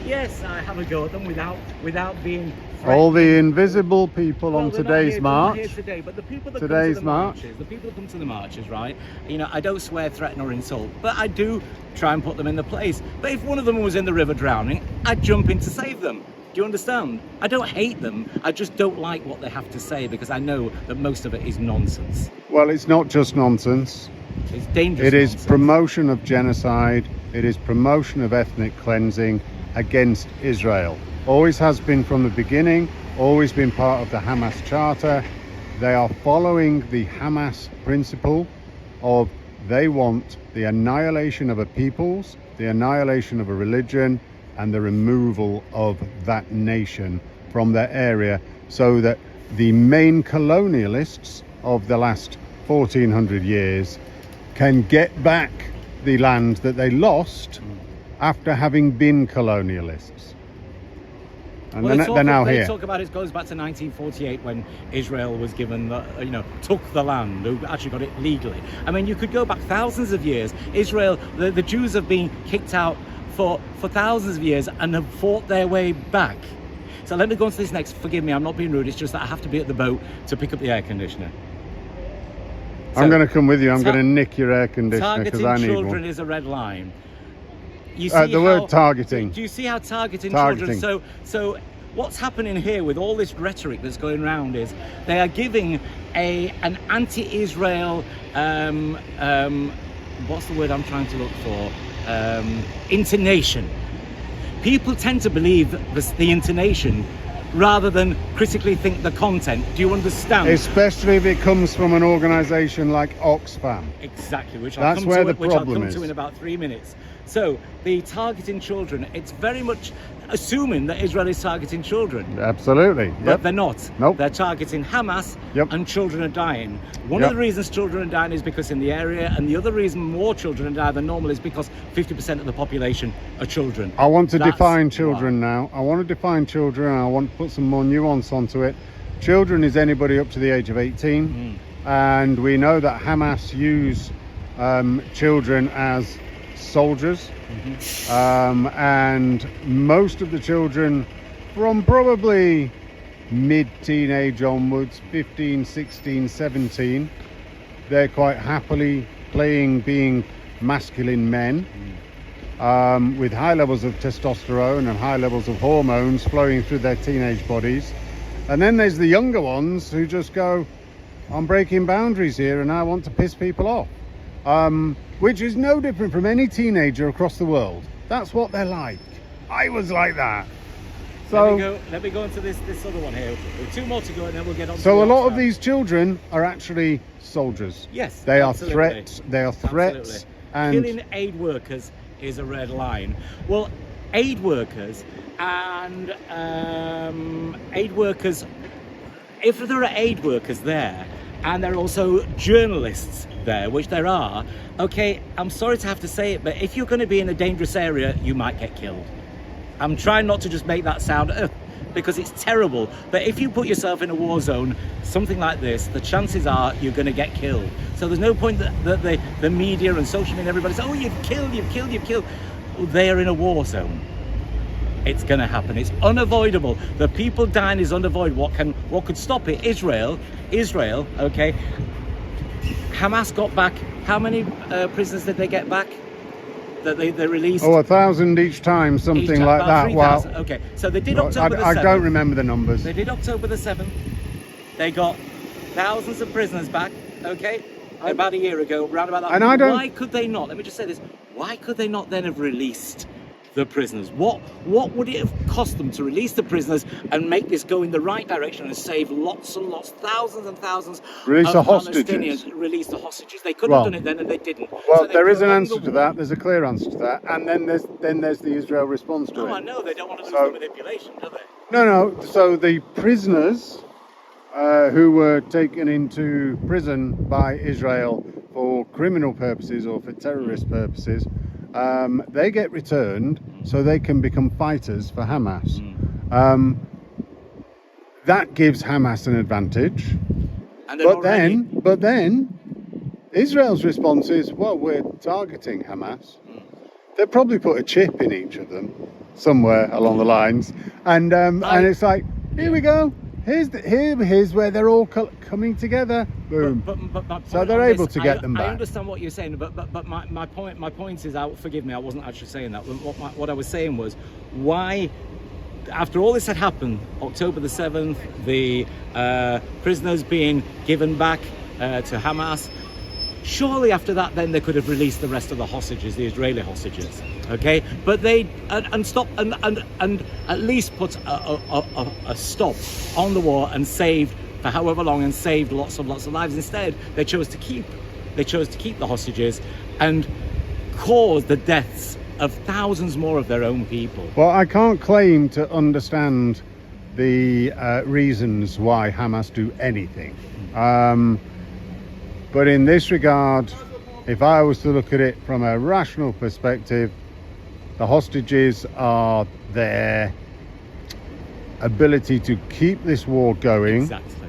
Yes, I have a go at them without being. All the invisible people on They're not today's here- march. they're not here today, but the people that Today's come to the march. marches, the people that come to the marches, right? I don't swear, threaten, or insult, but I do try and put them in the place. But if one of them was in the river drowning, I'd jump in to save them. Do you understand? I don't hate them. I just don't like what they have to say because I know that most of it is nonsense. Well, it's not just nonsense. It's dangerous. It is nonsense. promotion of genocide. It is promotion of ethnic cleansing against Israel. Always has been from the beginning, always been part of the Hamas Charter. They are following the Hamas principle of they want the annihilation of a peoples, the annihilation of a religion, and the removal of that nation from their area so that the main colonialists of the last 1400 years can get back the land that they lost after having been colonialists. and Well, they're now they here. talk about it goes back to 1948 when Israel was given, took the land, who actually got it legally. I mean, you could go back thousands of years. Israel, the Jews have been kicked out for thousands of years and have fought their way back. So let me go on to this next. Forgive me, I'm not being rude. It's just that I have to be at the boat to pick up the air conditioner. I'm going to come with you. I'm going to nick your air conditioner because I Targeting need children one. is a red line. You see The word targeting. Do you see how targeting Targeting. children? So what's happening here with all this rhetoric that's going around is they are giving an anti-Israel what's the word I'm trying to look for? Intonation. People tend to believe the intonation rather than critically think the content. Do you understand? Especially if it comes from an organisation like Oxfam. Exactly, which That's I'll come where to, the which I'll problem come is. to in about 3 minutes. So the targeting children, it's very much assuming that Israel is targeting children. Absolutely. But Yep. they're not. Nope. They're targeting Hamas, Yep. and children are dying. One Yep. of the reasons children are dying is because in the area, and the other reason more children die than normal is because 50% of the population are children. I want to That's define children now. I want to define children and I want to put some more nuance onto it. Children is anybody up to the age of 18. And we know that Hamas use children as soldiers. And most of the children from probably mid-teenage onwards, 15, 16, 17, they're quite happily being masculine men. With high levels of testosterone and high levels of hormones flowing through their teenage bodies. And then there's the younger ones who just go, I'm breaking boundaries here and I want to piss people off. Which is no different from any teenager across the world. That's what they're like. I was like that. So let me go into this other one here. We've 2 more to go and then we'll get on to so the a lot of Oxfam. these children are actually soldiers. Yes, They absolutely. are threats. They are threats. Absolutely. And Killing aid workers is a red line. Well, aid workers and aid workers, if there are aid workers there and there are also journalists there, which there are, okay, I'm sorry to have to say it, but if you're going to be in a dangerous area, you might get killed. I'm trying not to just make that sound because it's terrible, but if you put yourself in a war zone, something like this, the chances are you're going to get killed. So there's no point that the media and social media, everybody says, oh, you've killed. Well, they are in a war zone. It's going to happen. It's unavoidable. The people dying is unavoidable. What could stop it? Israel, okay. Hamas got back, how many prisoners did they get back? That they released? 1,000 each time, something Each time, like about that. Wow. 3,000. Okay, so they did October the 7th. I don't remember the numbers. They did October the 7th. They got thousands of prisoners back, okay? About a year ago, round about that. And I don't- Why could they not? Let me just say this. Why could they not then have released the prisoners? What would it have cost them to release the prisoners and make this go in the right direction and save lots and lots, thousands and thousands Release of the hostages. Palestinians? Release the hostages. They could Well- have done it then and they didn't. Well, So they there is an prolonged answer the to war. that. There's a clear answer to that. And then there's the Israel response to Oh, it. I know. They don't want to lose So- the manipulation, do they? No. So the prisoners who were taken into prison by Israel for criminal purposes or for terrorist purposes, they get returned so they can become fighters for Hamas. That gives Hamas an advantage. And they're But then Israel's response is, well, we're targeting Hamas. They'll probably put a chip in each of them somewhere along the lines, and it's like, here we go. Here's where they're all coming together. Boom. But my So point they're on able this, to get them I back. understand what you're saying, but my point is, forgive me, I wasn't actually saying that. What I was saying was, why, after all this had happened, October the 7th, the prisoners being given back to Hamas, surely after that then they could have released the rest of the hostages, the Israeli hostages, okay? But they and stop and at least put a stop on the war and saved for however long and saved lots of lives. Instead, they chose to keep the hostages and cause the deaths of thousands more of their own people. Well, I can't claim to understand the reasons why Hamas do anything. But in this regard, if I was to look at it from a rational perspective, the hostages are there ability to keep this war going, Exactly.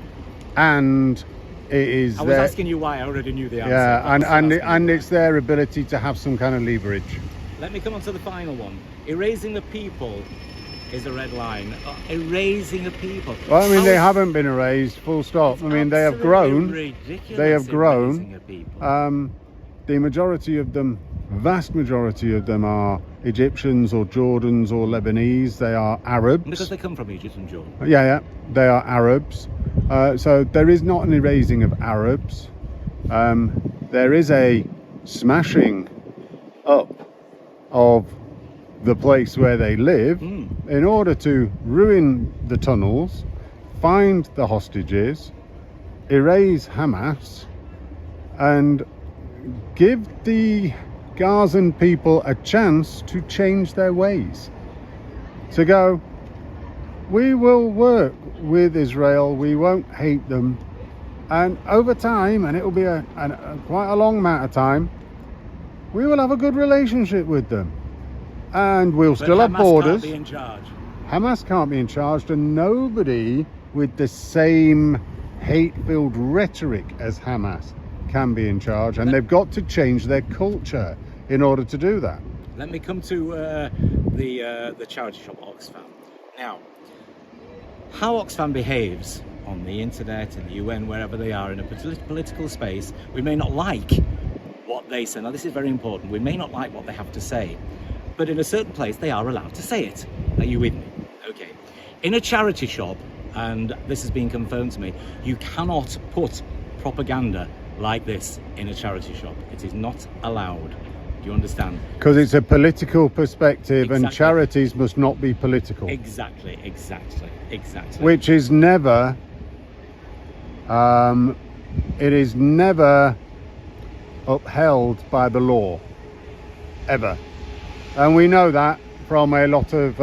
and it is I was asking you why. I already knew the answer. yeah, but I'm still asking and you it's their ability to have some kind of leverage. why. Let me come on to the final one. Erasing the people is a red line. Erasing a people. Well, I mean, How they is- haven't been erased, full stop. it's I mean, they have absolutely grown. ridiculous They have grown. erasing a people. The majority of them, vast majority of them, are Egyptians or Jordans or Lebanese. They are Arabs. Because they come from Egypt and Jordan. Yeah, they are Arabs. So there is not an erasing of Arabs. There is a smashing up of the place where they live in order to ruin the tunnels, find the hostages, erase Hamas, and give the Gazan people a chance to change their ways. To go, we will work with Israel, we won't hate them, and over time, and it will be quite a long amount of time, we will have a good relationship with them, and we'll But still have Hamas borders. can't be in charge. Hamas can't be in charge, and nobody with the same hate-filled rhetoric as Hamas can be in charge, and they've got to change their culture in order to do that. Let me come to the charity shop Oxfam. Now, how Oxfam behaves on the internet, in the UN, wherever they are in a political space, we may not like what they say. Now, this is very important. We may not like what they have to say, but in a certain place, they are allowed to say it. Are you with me? Okay. In a charity shop, and this has been confirmed to me, you cannot put propaganda like this in a charity shop. It is not allowed. Do you understand? Because it's a political perspective, and Exactly. charities must not be political. Exactly. Which is never, it is never upheld by the law, ever. And we know that from a lot of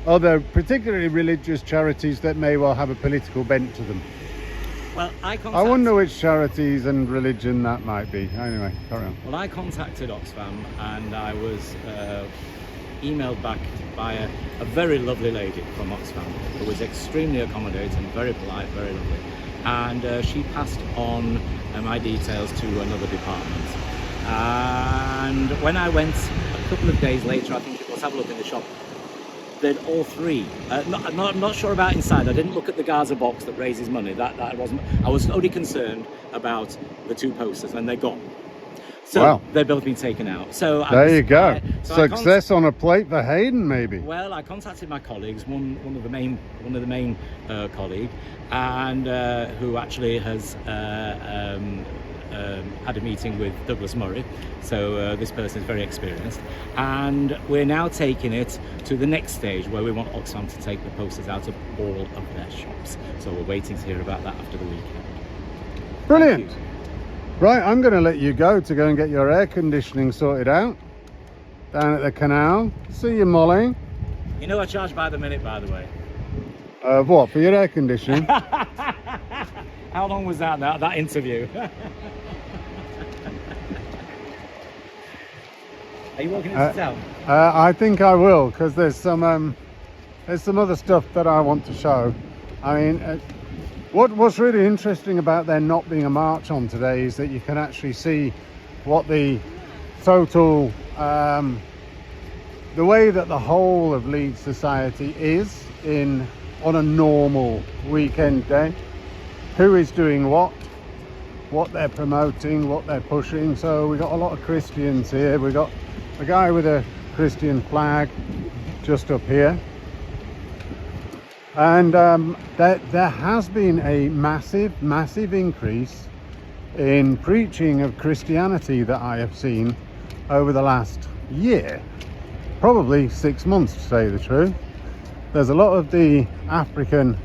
other, particularly religious charities that may well have a political bent to them. Well, I wonder which charities and religion that might be. Anyway, carry on. Well, I contacted Oxfam, and I was emailed back by a very lovely lady from Oxfam who was extremely accommodating, very polite, very lovely. And she passed on my details to another department. And when I went a couple of days later, I think it was, have a look in the shop, they'd all three. I'm not sure about inside. I didn't look at the Gaza box that raises money. That wasn't. I was only concerned about the two posters, and they're gone. So Wow. they've both been taken out. So There you go. so I Success on a plate for Hayden, maybe. well, I contacted my colleagues, one of the main colleague, and who actually has had a meeting with Douglas Murray. So this person is very experienced, and we're now taking it to the next stage where we want Oxfam to take the posters out of all of their shops. So we're waiting to hear about that after the weekend. Brilliant. Thank you. Right, I'm going to let you go to go and get your air conditioning sorted out down at the canal. See you, Molly. You know I charge by the minute, by the way. What, for your air conditioning? How long was that interview? Are you walking into town? I think I will, because there's some other stuff that I want to show. I mean, what's really interesting about there not being a march on today is that you can actually see what the total, the way that the whole of Leeds society is on a normal weekend day. Who is doing what they're promoting, what they're pushing. So we got a lot of Christians here. We got a guy with a Christian flag just up here. And there has been a massive increase in preaching of Christianity that I have seen over the last year, probably 6 months to say the truth. There's a lot of the African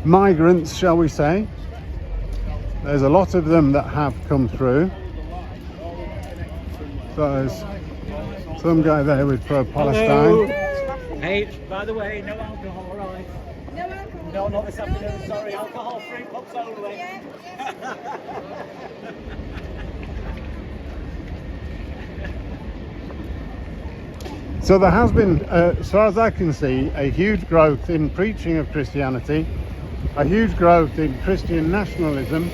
migrants, shall we say. There's a lot of them that have come through. So there's some guy there with pro-Palestine. Hey, by the way, no alcohol, all right? No alcohol. No, not this afternoon, no, sorry, no. alcohol-free pubs only. Yeah, So there has been, as far as I can see, a huge growth in preaching of Christianity, a huge growth in Christian nationalism,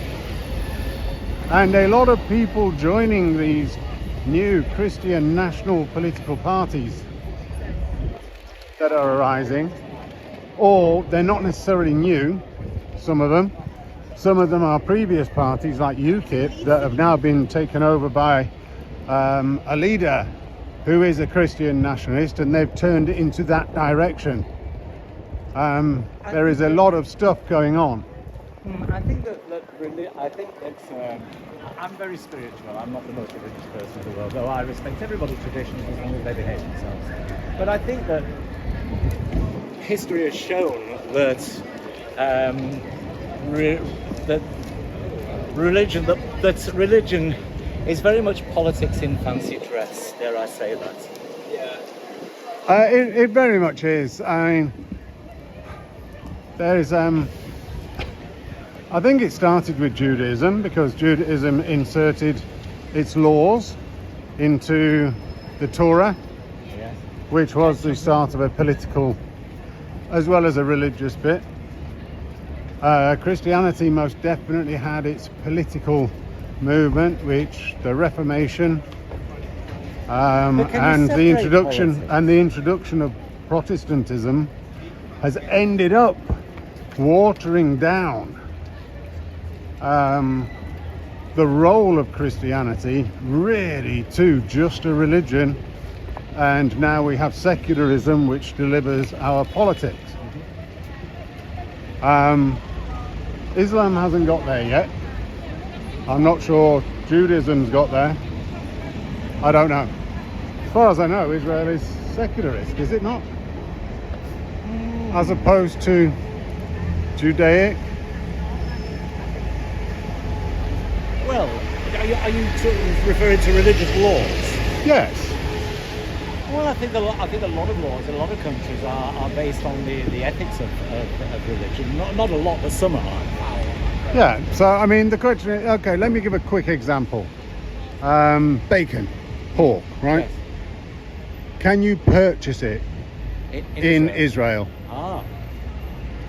and a lot of people joining these new Christian national political parties that are arising. Or they're not necessarily new, some of them. Some of them are previous parties like UKIP that have now been taken over by a leader who is a Christian nationalist, and they've turned it into that direction. There is a lot of stuff going on. I think that really, I think that I'm very spiritual. I'm not the most religious person in the world, though I respect everybody's traditions as long as they behave themselves. But I think that history has shown that religion is very much politics in fancy dress. Dare I say that? Yeah. It very much is. I mean, there's I think it started with Judaism, because Judaism inserted its laws into the Torah, Yes. which was the start of a political as well as a religious bit. Christianity most definitely had its political movement, which the Reformation and the introduction of Protestantism has ended up watering down the role of Christianity really to just a religion, and now we have secularism which delivers our politics. Islam hasn't got there yet. I'm not sure Judaism's got there. I don't know. As far as I know, Israel is secularist, is it not? As opposed to Judaic. Well, are you referring to religious laws? Yes. Well, I think a lot of laws in a lot of countries are based on the ethics of religion. Not a lot, but some are. Yeah, so I mean the question is, okay, let me give a quick example. Bacon, pork, right? Yes. Can you purchase it in Israel? Ah.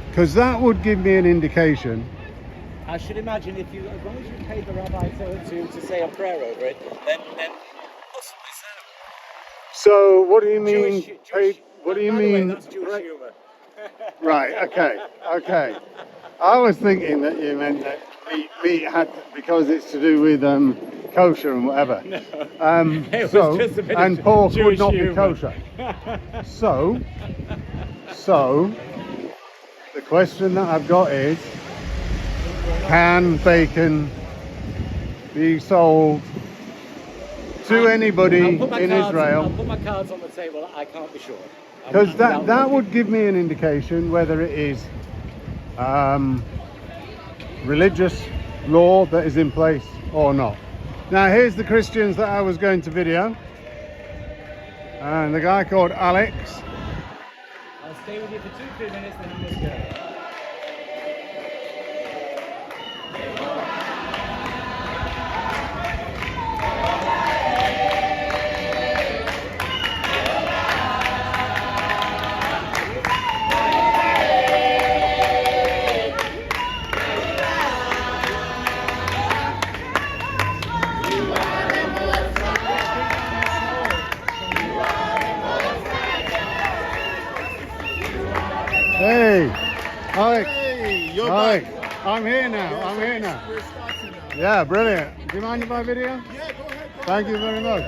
Because that would give me an indication. I should imagine as long as you paid the rabbi to say a prayer over it, then possibly so. So what do you mean? What do you by the way, mean? that's Jewish humour. Right. Okay. I was thinking that you meant that meat had, because it's to do with kosher and whatever. No. It was just a bit and of pork would Jewish not humour. be kosher. So the question that I've got is, can bacon be sold to anybody in Israel? I'll put my cards on the table. I can't be sure. Because that would give me an indication whether it is religious law that is in place or not. Now here's the Christians that I was going to video, and the guy called Alex. I'll stay with you for 2-3 minutes, then I must go. Hey, Alex. Hey, you're Hi. back. I'm here now. Yes, I'm here now. We're starting now. Yeah, brilliant. Do you mind if I video? Yeah, go ahead. Thank you very much.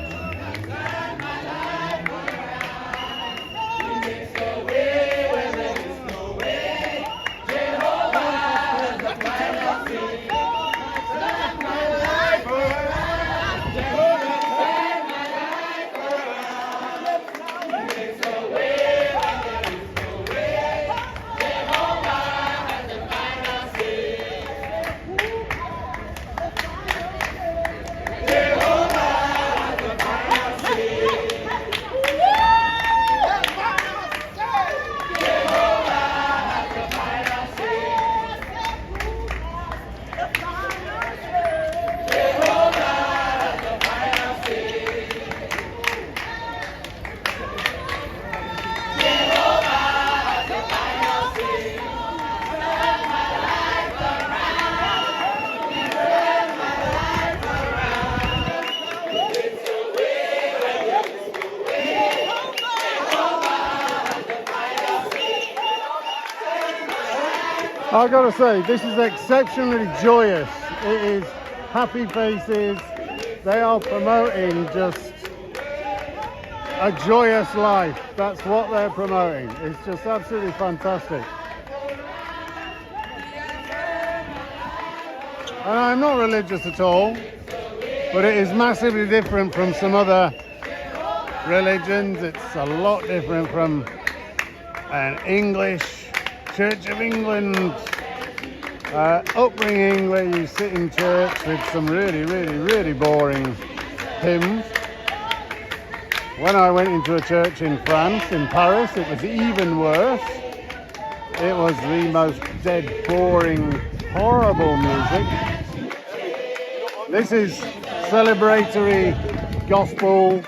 I've got to say, this is exceptionally joyous. It is happy faces. They are promoting just a joyous life. That's what they're promoting. It's just absolutely fantastic. And I'm not religious at all, but it is massively different from some other religions. It's a lot different from an English Church of England upbringing where you sit in church with some really boring hymns. When I went into a church in France, in Paris, it was even worse. It was the most dead, boring, horrible music. This is celebratory gospel.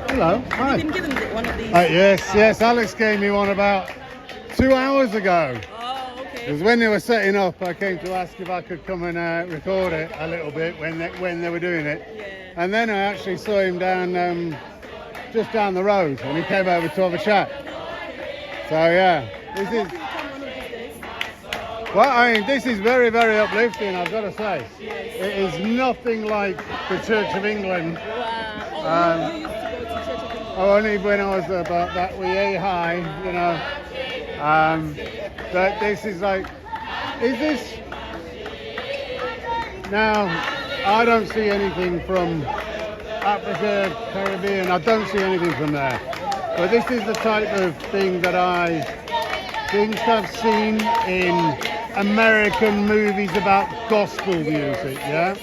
Hello. Hi. You've been given one of these? Yes. Alex gave me one about 2 hours ago. Oh, okay. Because when they were setting up, I came to ask if I could come and record it a little bit when they were doing it. Yeah. And then I actually saw him down just down the road, and he came over to have a chat. So yeah, this is. Well, I mean, this is very uplifting. I've got to say, it is nothing like the Church of England. Wow. You used to go to Church of England? Only when I was about that wee high, you know. But this is like, is this? Now, I don't see anything from Africa, Caribbean. I don't see anything from there. But this is the type of thing that I think I've seen in American movies about gospel music, yeah?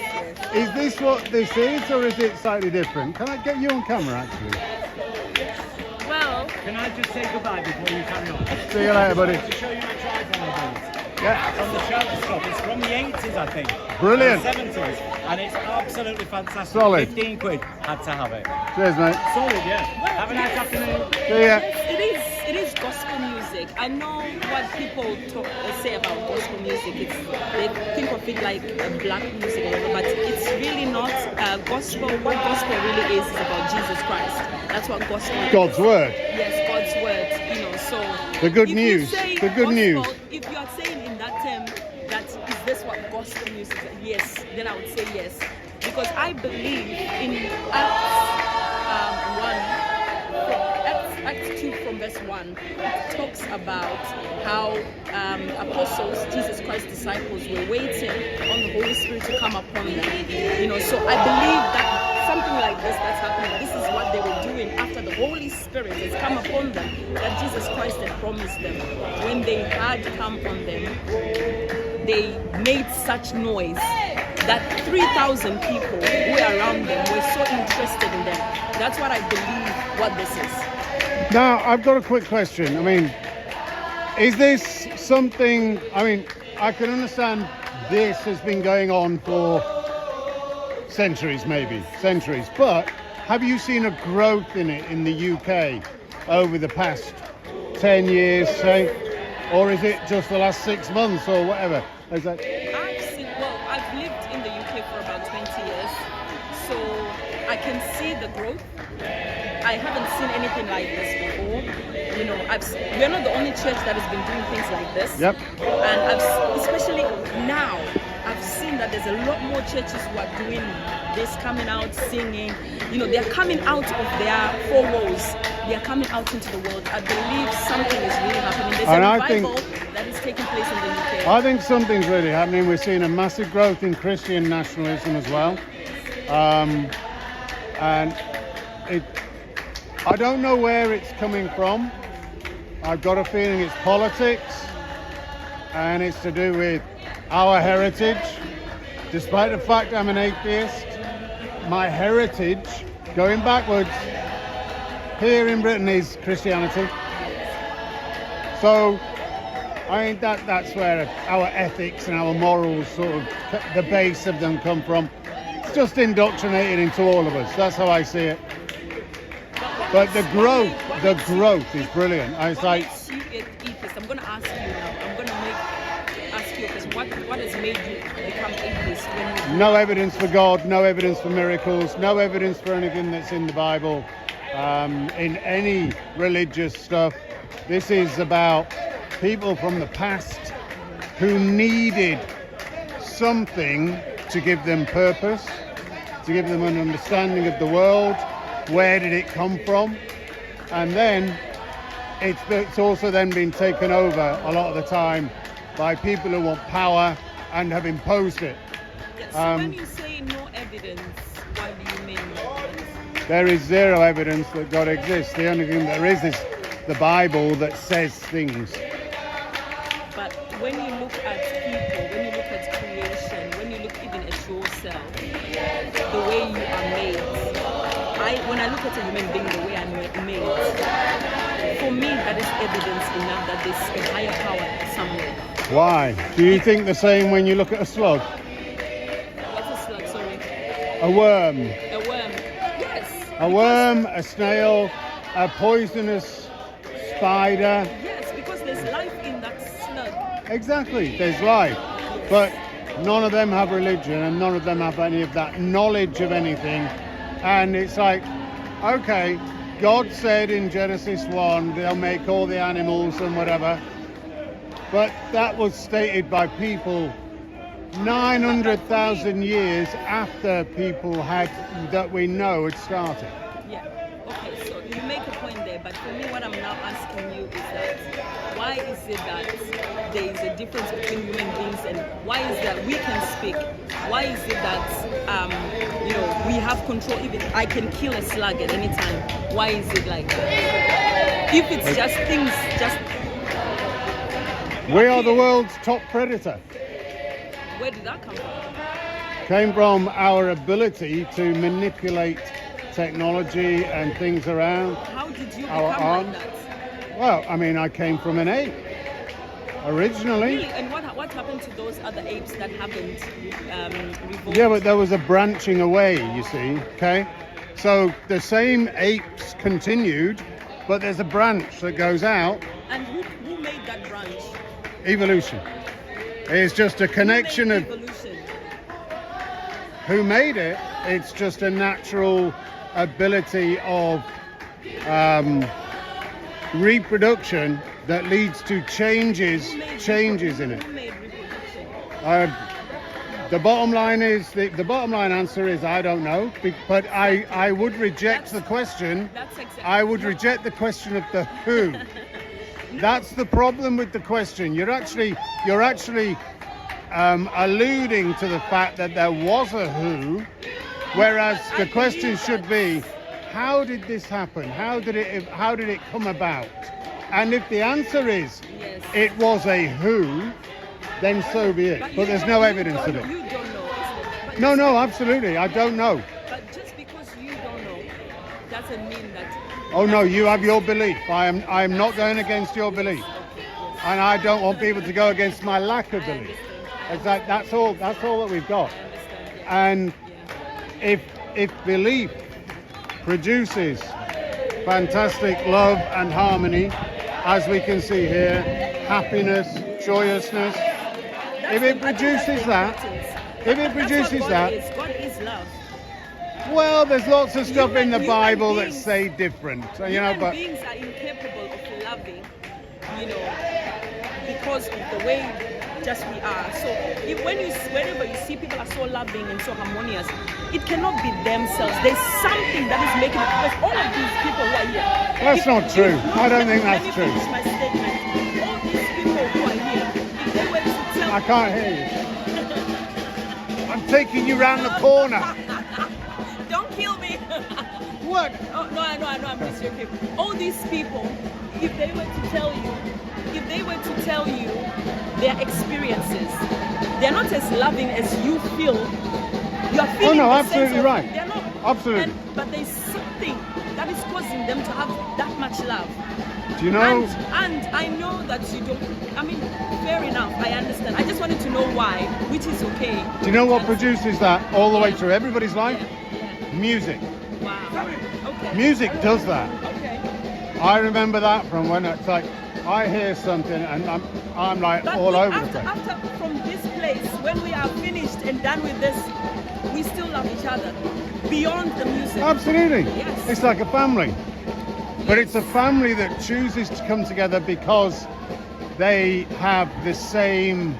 Is this what this is, or is it slightly different? Can I get you on camera, actually? Well, Can I just say goodbye before you carry on? See you later, buddy. To show you my tripod I built. Yeah. From the shelter shop. It's from the 80s, I think. Brilliant. Or the 70s. And it's absolutely fantastic. Solid. 15 quid. Had to have it. Cheers, mate. Solid, yeah. Have a nice afternoon. See ya. it is gospel music. I know what people say about gospel music. They think of it like a black music or whatever, but it's really not gospel. What gospel really is about Jesus Christ. That's what gospel is. God's word. Yes, God's word. You know, so The good if news. you say The good gospel, news. If you are saying in that term that is this what gospel music is, yes, then I would say yes. because I believe in Acts 2 from verse 1, it talks about how apostles, Jesus Christ's disciples, were waiting on the Holy Spirit to come upon them. You know, so I believe that something like this that's happening, this is what they were doing after the Holy Spirit has come upon them, that Jesus Christ had promised them. When they had come on them, they made such noise that 3,000 people who were around them were so interested in them. That's what I believe what this is. Now, I've got a quick question. I mean, is this something, I mean, I can understand this has been going on for centuries, maybe, centuries, but have you seen a growth in it in the UK over the past 10 years, say, or is it just the last 6 months or whatever? Is that... I've lived in the UK for about 20 years, so I can see the growth. I haven't seen anything like this before. You know, we're not the only church that has been doing things like this. Yep. And especially now, I've seen that there's a lot more churches who are doing this, coming out, singing. You know, they're coming out of their four walls. They're coming out into the world. I believe something is really happening. There's a revival that is taking place in the UK. I think something's really happening. We're seeing a massive growth in Christian nationalism as well. And I don't know where it's coming from. I've got a feeling it's politics, and it's to do with our heritage. Despite the fact I'm an atheist, my heritage, going backwards, here in Britain is Christianity. So I think that's where our ethics and our morals, sort of the base of them, come from. It's just indoctrinated into all of us. That's how I see it. But the growth is brilliant. It's like, makes you atheist? I'm going to ask you now. I'm going to ask you, because what has made you become atheist? No evidence for God, no evidence for miracles, no evidence for anything that's in the Bible, in any religious stuff. This is about people from the past who needed something to give them purpose, to give them an understanding of the world. Where did it come from? And then it's also then been taken over a lot of the time by people who want power and have imposed it. So when you say no evidence, what do you mean? There is zero evidence that God exists. The only thing there is the Bible that says things. But when you look at people, when you look at creation, when you look even at yourself, the way you are made, when I look at a human being the way I'm made, for me that is evidence enough that there's a higher power somewhere. Why? Do you think the same when you look at a slug? What's a slug, sorry? A worm. A worm, yes. A worm, a snail, a poisonous spider. Yes, because there's life in that slug. Exactly, there's life. But none of them have religion, and none of them have any of that knowledge of anything. And it's like, okay, God said in Genesis 1, they'll make all the animals and whatever. But that was stated by people 900,000 years after people that we know had started. Yeah, okay, so you make a point there, but for me what I'm now asking you is that why is it that there is a difference between human beings, and why is that we can speak? Why is it that we have control? Even I can kill a slug at any time. Why is it like that? If it's just things, we are the world's top predator. Where did that come from? Came from our ability to manipulate technology and things around. How did you our become arms. like that? Well, I mean, I came from an ape originally. Really? And what happened to those other apes that haven't revolted? Yeah, but there was a branching away, you see, okay? So the same apes continued, but there's a branch that goes out. And who made that branch? Evolution. It's just a connection of evolution. Who made it. It's just a natural ability of reproduction that leads to changes in it. Who made reproduction? The bottom line is the bottom line answer is I don't know. But I would reject the question. That's exactly. I would reject the question of the who. That's the problem with the question. You're actually alluding to the fact that there was a who, whereas the question should be, how did this happen? How did it come about? And if the answer is Yes. it was a who, then so be it. But there's no evidence of it. You don't know. Isn't it? But No, absolutely. I don't know. But just because you don't know doesn't mean that. Oh no, you have your belief. I'm not going against your belief. And I don't want people to go against my lack of belief. That's all that we've got. And if belief produces fantastic love and harmony, as we can see here, happiness, joyousness, if it produces that, God is love. well, there's lots of stuff in the Human Bible that beings- say different, you know, Human but beings are incapable of loving, because of the way just we are. So whenever you see people are so loving and so harmonious, it cannot be themselves. There's something that is making it. Because all of these people who are here. That's not true. I don't think that's Let me true. finish my statement. All these people who are here, if they were to tell I can't hear you. I'm taking you round the corner. don't kill me. What? Oh, no, I know, I'm just joking. All these people, if they were to tell you their experiences, they're not as loving as you feel. You're feeling no, the absolutely sense of- right. They're not. Absolutely. But there's something that is causing them to have that much love. Do you know? And I know that you don't. I mean, fair enough. I understand. I just wanted to know why, which is okay. Do you know what produces that all the way through everybody's life? Yeah. Music. Wow. Okay. Music does that. Okay. I remember that from when it's like I hear something and I'm like But all over the after, place. after from this place, when we are finished and done with this, we still love each other beyond the music. Absolutely. Yes. It's like a family. But it's a family that chooses to come together because they have the same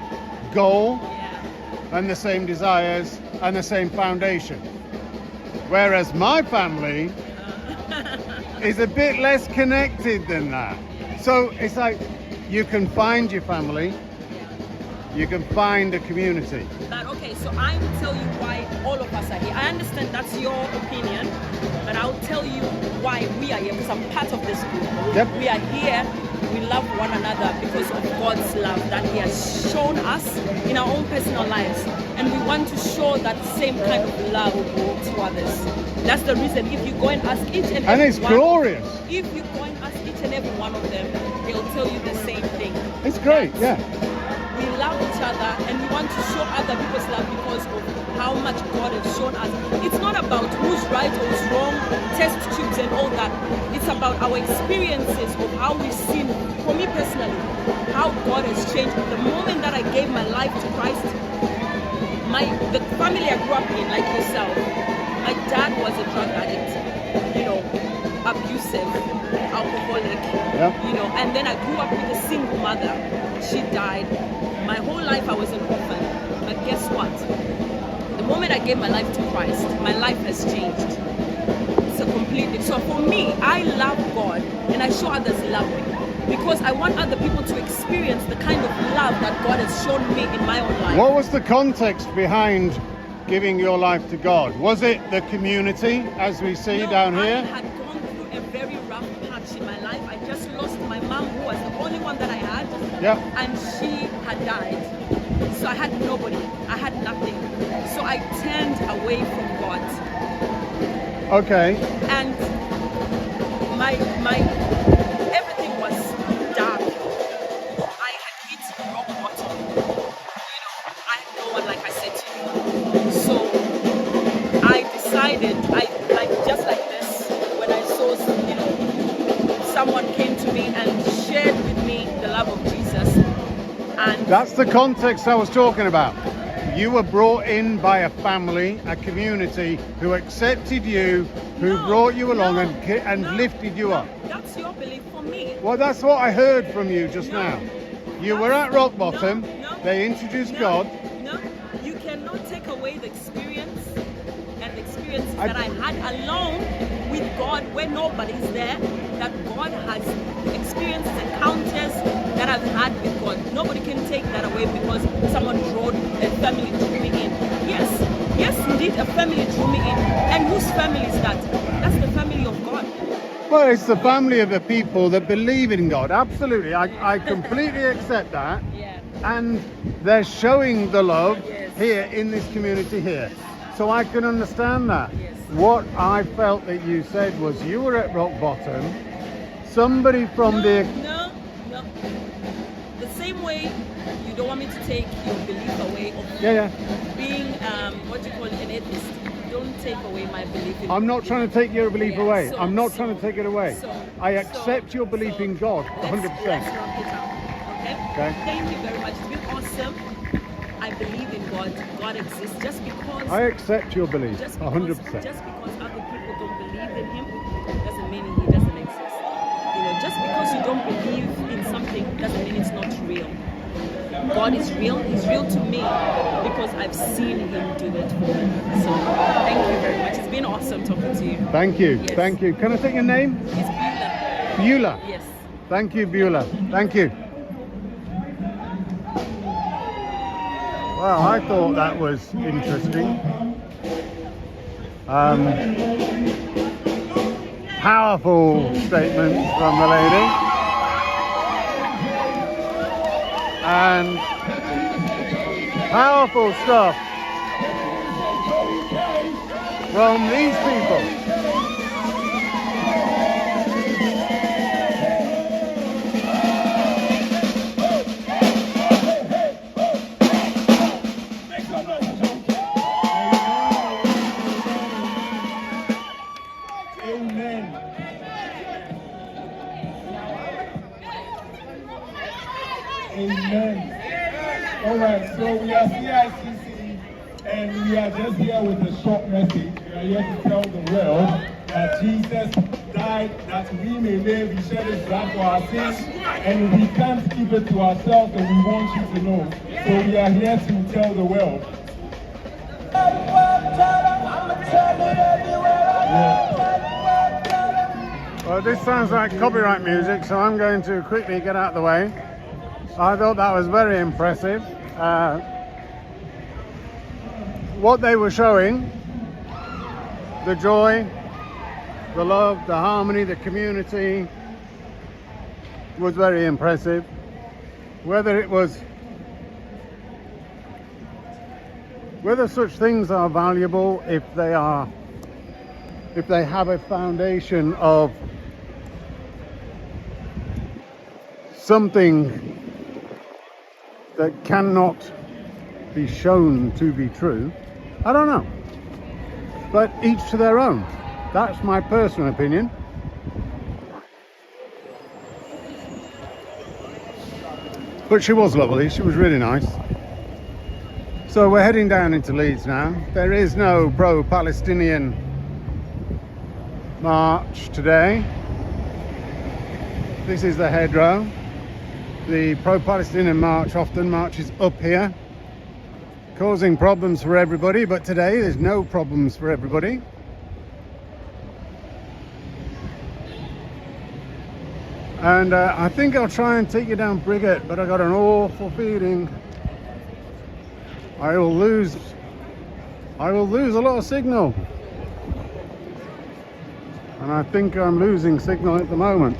goal Yeah. and the same desires and the same foundation. Whereas my family is a bit less connected than that. So it's like you can find your family, you can find a community. But okay, so I will tell you why all of us are here. I understand that's your opinion, but I'll tell you why we are here because I'm part of this group. Yep. We are here, we love one another because of God's love that He has shown us in our own personal lives. And we want to show that same kind of love to others. That's the reason if you go and ask each and every it's one, glorious. if you go and ask each and every one of them, they'll tell you the same thing. It's great, That yeah. we love each other and we want to show other people's love because of how much God has shown us. It's not about who's right or who's wrong, test tubes and all that. It's about our experiences of how we've seen, for me personally, how God has changed. The moment that I gave my life to Christ, the family I grew up in, like yourself, my dad was a drug addict, abusive, alcoholic, and then I grew up with a single mother. She died. My whole life I was an orphan. But guess what? The moment I gave my life to Christ, my life has changed. So for me, I love God and I show others love because I want other people to experience the kind of love that God has shown me in my own life. What was the context behind giving your life to God? Was it the community, as we see down I here? had gone through a very rough patch in my life. I just lost my mom, who was the only one that I had, Yeah. and she had died. So I had nobody. I had nothing. So I turned away from God. Okay. And my everything was dark. I had hit rock bottom. I had no one, like I said to you. So I decided, just like this, when I saw, someone came to me and shared with me the love of Jesus. And That's the context I was talking about. You were brought in by a family, a community who accepted you, who brought you along and lifted you up. That's your belief. For me, Well, that's what I heard from you just now. You were at rock bottom. No. They introduced No. God. No, you cannot take away the experience and the experiences that I had alone with God when nobody's there, that God has experiences, encounters that I've had with God. Nobody can take that away because someone drew a family drew me in. Yes, indeed, a family drew me in. And whose family is that? That's the family of God. Well, it's the family of the people that believe in God. Absolutely. I completely accept that. Yeah. And they're showing the love Yes. here in this community here. So I can understand that. Yes. What I felt that you said was you were at rock bottom. Somebody from the... No. The same way you don't want me to take your belief away of being, what do you call it, an atheist. Don't take away my belief in I'm not trying to take your belief away. So- I'm not so- trying to take it away. so- I accept your belief in God, 100%. Let's knock it out, okay? Okay. Thank you very much. It's been awesome. I believe in God. God exists. Just because I accept your belief, just 100%. because other people don't believe in him doesn't mean he doesn't exist. You know, just because you don't believe in something doesn't mean it's not real. God is real. He's real to me because I've seen him do it for me. So thank you very much. It's been awesome talking to you. Thank you. Yes. Thank you. Can I take your name? It's Beulah. Beulah. Yes. Thank you, Beulah. Thank you. Well, I thought that was interesting. Powerful statements from the lady. And powerful stuff from these people. Amen. All right, so we are CICC, and we are just here with a short message. We are here to tell the world that Jesus died that we may live. He shed his blood for our sins, and we can't keep it to ourselves, and we want you to know. So we are here to tell the world. Well, this sounds like copyright music, so I'm going to quickly get out of the way. I thought that was very impressive. What they were showing, the joy, the love, the harmony, the community, was very impressive. Whether such things are valuable if they have a foundation of something that cannot be shown to be true, I don't know. But each to their own. That's my personal opinion. But she was lovely, she was really nice. So we're heading down into Leeds now. There is no pro-Palestinian march today. This is the hedgerow. The pro-Palestinian march often marches up here, causing problems for everybody, but today there's no problems for everybody. And I think I'll try and take you down Briggate, but I got an awful feeling I will lose a lot of signal. And I think I'm losing signal at the moment.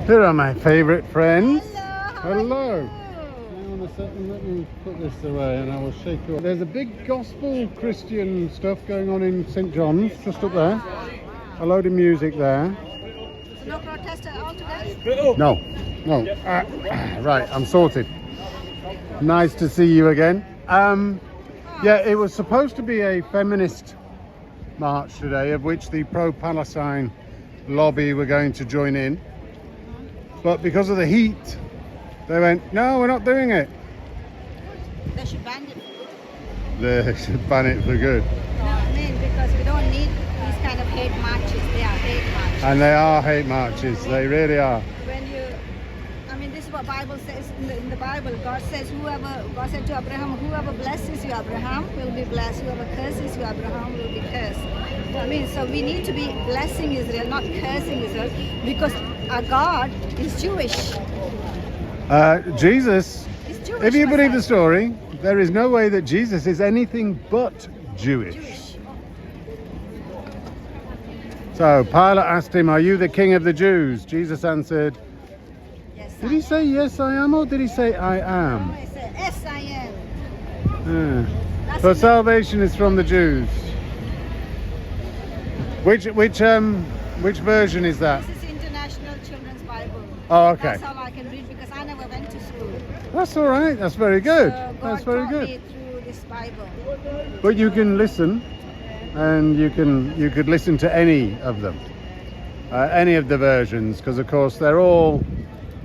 Here are my favourite friends. Hello. Hang on a second, let me put this away and I will shake you up. There's a big gospel Christian stuff going on in St. John's, just up there. A load of music there. No protest at all today? No. Right, I'm sorted. Nice to see you again. Yeah, it was supposed to be a feminist march today, of which the pro-Palestine lobby were going to join in. But because of the heat, they went, no, we're not doing it. They should ban it. They should ban it for good. No, I mean, because we don't need these kind of hate marches. They are hate marches. And they are hate marches, they really are. When you, I mean, this is what Bible says in the Bible. God says, God said to Abraham, whoever blesses you, Abraham, will be blessed. Whoever curses you, Abraham, will be cursed. I mean, so we need to be blessing Israel, not cursing Israel, because our God is Jewish. Jesus, He's Jewish. if you believe Messiah. the story, there is no way that Jesus is anything but Jewish. Jewish. So Pilate asked him, are you the king of the Jews? Jesus answered, Yes, did he say yes I am, or did he say I am? I said, yes, I am. Yeah. That's For it. salvation is from the Jews. Which version is that? This is International Children's Bible. Oh, okay. That's all I can read because I never went to school. That's all right. That's very good. So That's God very taught good. me through this Bible. But you can listen, and you could listen to any of them, any of the versions, because of course they're all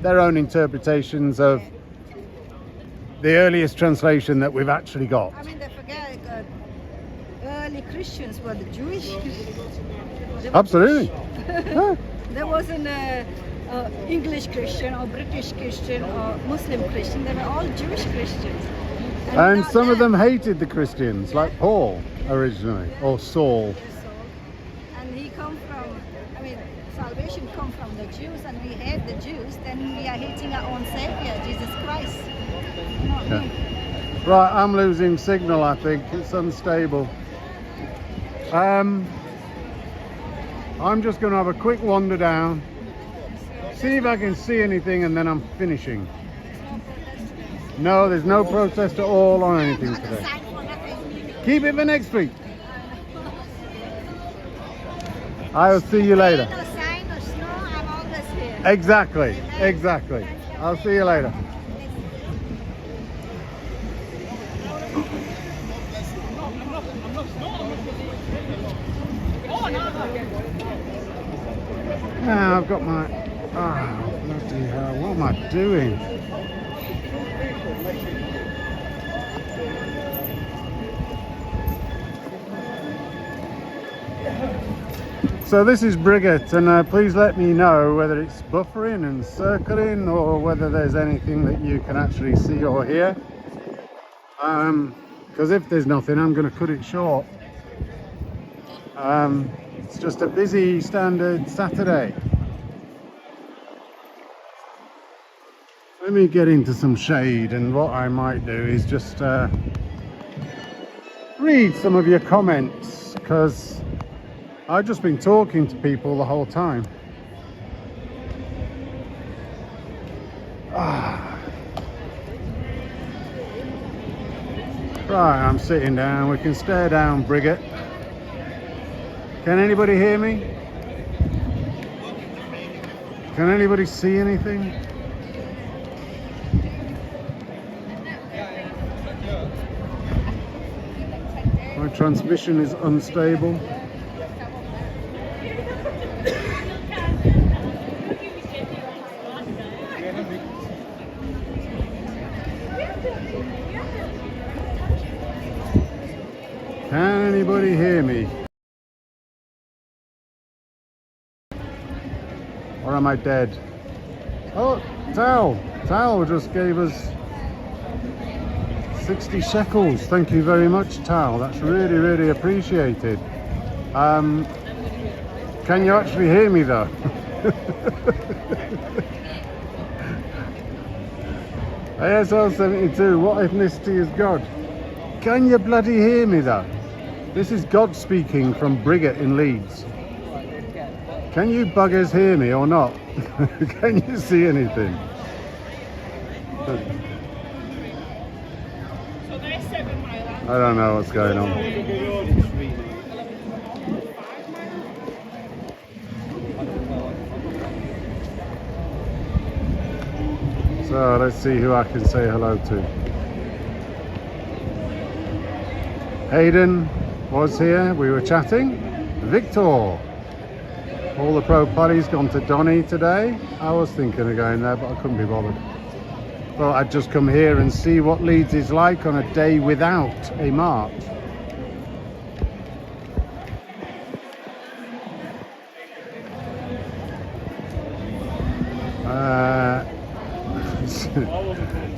their own interpretations of the earliest translation that we've actually got. I mean, they forget early Christians were the Jewish. They were Absolutely. Jewish. Yeah. There wasn't a English Christian or British Christian or Muslim Christian. They were all Jewish Christians. And without some of them- them hated the Christians, like Paul originally, or Saul. And he come from, I mean, salvation come from the Jews, and we hate the Jews, then we are hating our own Savior, Jesus Christ. You know what I mean? Right, I'm losing signal, I think. It's unstable. I'm just going to have a quick wander down, see if I can see anything, and then I'm finishing. No, there's no protest at all on anything today. Sign for nothing. Keep it for next week. I'll see you later. No sign, no snow, I'm always here. Exactly, exactly. I'll see you later. Now I've got my... Oh, bloody hell, what am I doing? So this is Brigitte, and please let me know whether it's buffering and circling or whether there's anything that you can actually see or hear. Because if there's nothing, I'm going to cut it short. It's just a busy standard Saturday. Let me get into some shade, and what I might do is just read some of your comments, because I've just been talking to people the whole time. Right, I'm sitting down. We can stare down, Brigitte. Can anybody hear me? Can anybody see anything? My transmission is unstable. Can anybody hear me? Or am I dead? Oh, Tal just gave us 60 shekels. Thank you very much, Tal. That's really, really appreciated. Can you actually hear me though? ASL 72, what ethnicity is God? Can you bloody hear me though? This is God speaking from Brigitte in Leeds. Can you buggers hear me or not? Can you see anything? I don't know what's going on. So let's see who I can say hello to. Hayden was here, we were chatting. Victor, all the pro party's gone to Donny today. I was thinking of going there, but I couldn't be bothered. Well, I'd just come here and see what Leeds is like on a day without a march.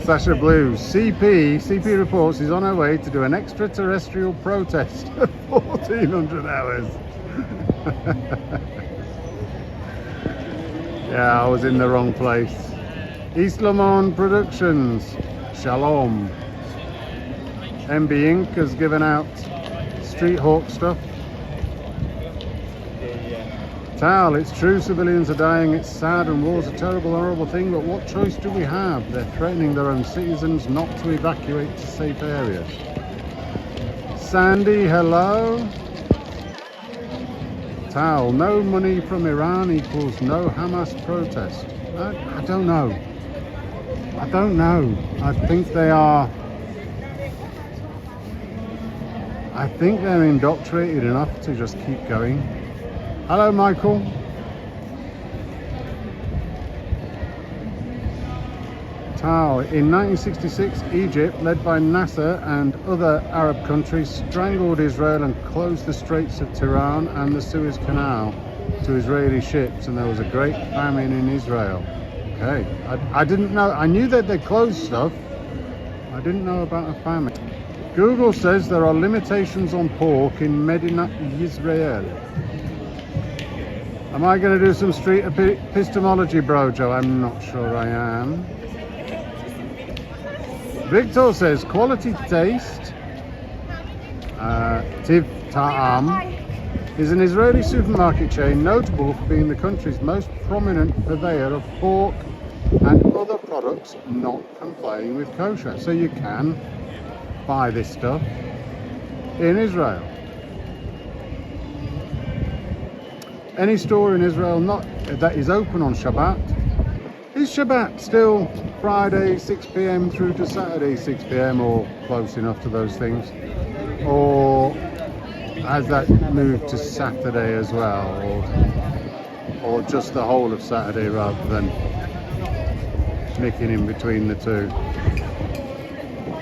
Sasha Blues, CP reports he's on her way to do an extraterrestrial protest at 1400 hours. Yeah, I was in the wrong place. East Lamont Productions, Shalom. MB Inc. has given out Street Hawk stuff. Tal, it's true civilians are dying, it's sad and war's a terrible, horrible thing, but what choice do we have? They're threatening their own citizens not to evacuate to safe areas. Sandy, hello. Tal, no money from Iran equals no Hamas protest. I don't know. I don't know. I think they're indoctrinated enough to just keep going. Hello, Michael. Tal, in 1966, Egypt, led by Nasser and other Arab countries, strangled Israel and closed the Straits of Tiran and the Suez Canal to Israeli ships, and there was a great famine in Israel. Okay, I didn't know. I knew that they closed stuff. I didn't know about a famine. Google says there are limitations on pork in Medina, Israel. Am I going to do some street epistemology, Brojo? I'm not sure I am. Victor says quality taste. Tiv Ta'am is an Israeli supermarket chain notable for being the country's most prominent purveyor of pork and other products not complying with kosher. So you can buy this stuff in Israel. Any store in Israel that is open on Shabbat. Is Shabbat still Friday 6 p.m. through to Saturday 6 p.m. or close enough to those things? Or has that moved to Saturday as well? Or just the whole of Saturday rather than nicking in between the two?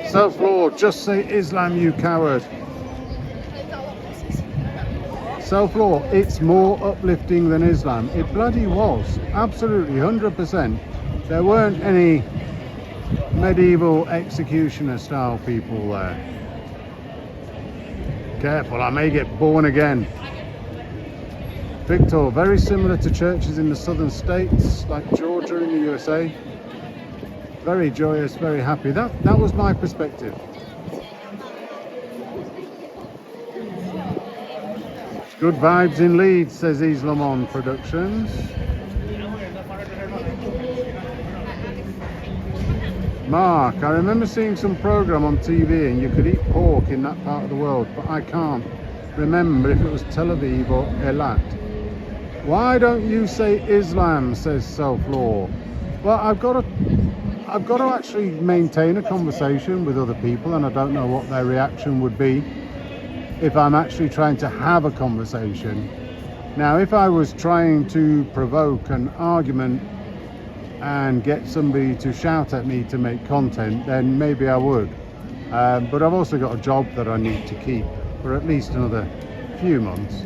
Self-Lord, just say Islam, you coward. Self-law, it's more uplifting than Islam. It bloody was, absolutely, 100%. There weren't any medieval executioner style people there. Careful, I may get born again. Victor, very similar to churches in the southern states, like Georgia in the USA. Very joyous, very happy. That was my perspective. Good vibes in Leeds, says Islamon Productions. Mark, I remember seeing some program on TV and you could eat pork in that part of the world, but I can't remember if it was Tel Aviv or Eilat. Why don't you say Islam, says Self-Law. Well, I've got to actually maintain a conversation with other people, and I don't know what their reaction would be if I'm actually trying to have a conversation. Now, if I was trying to provoke an argument and get somebody to shout at me to make content, then maybe I would. But I've also got a job that I need to keep for at least another few months.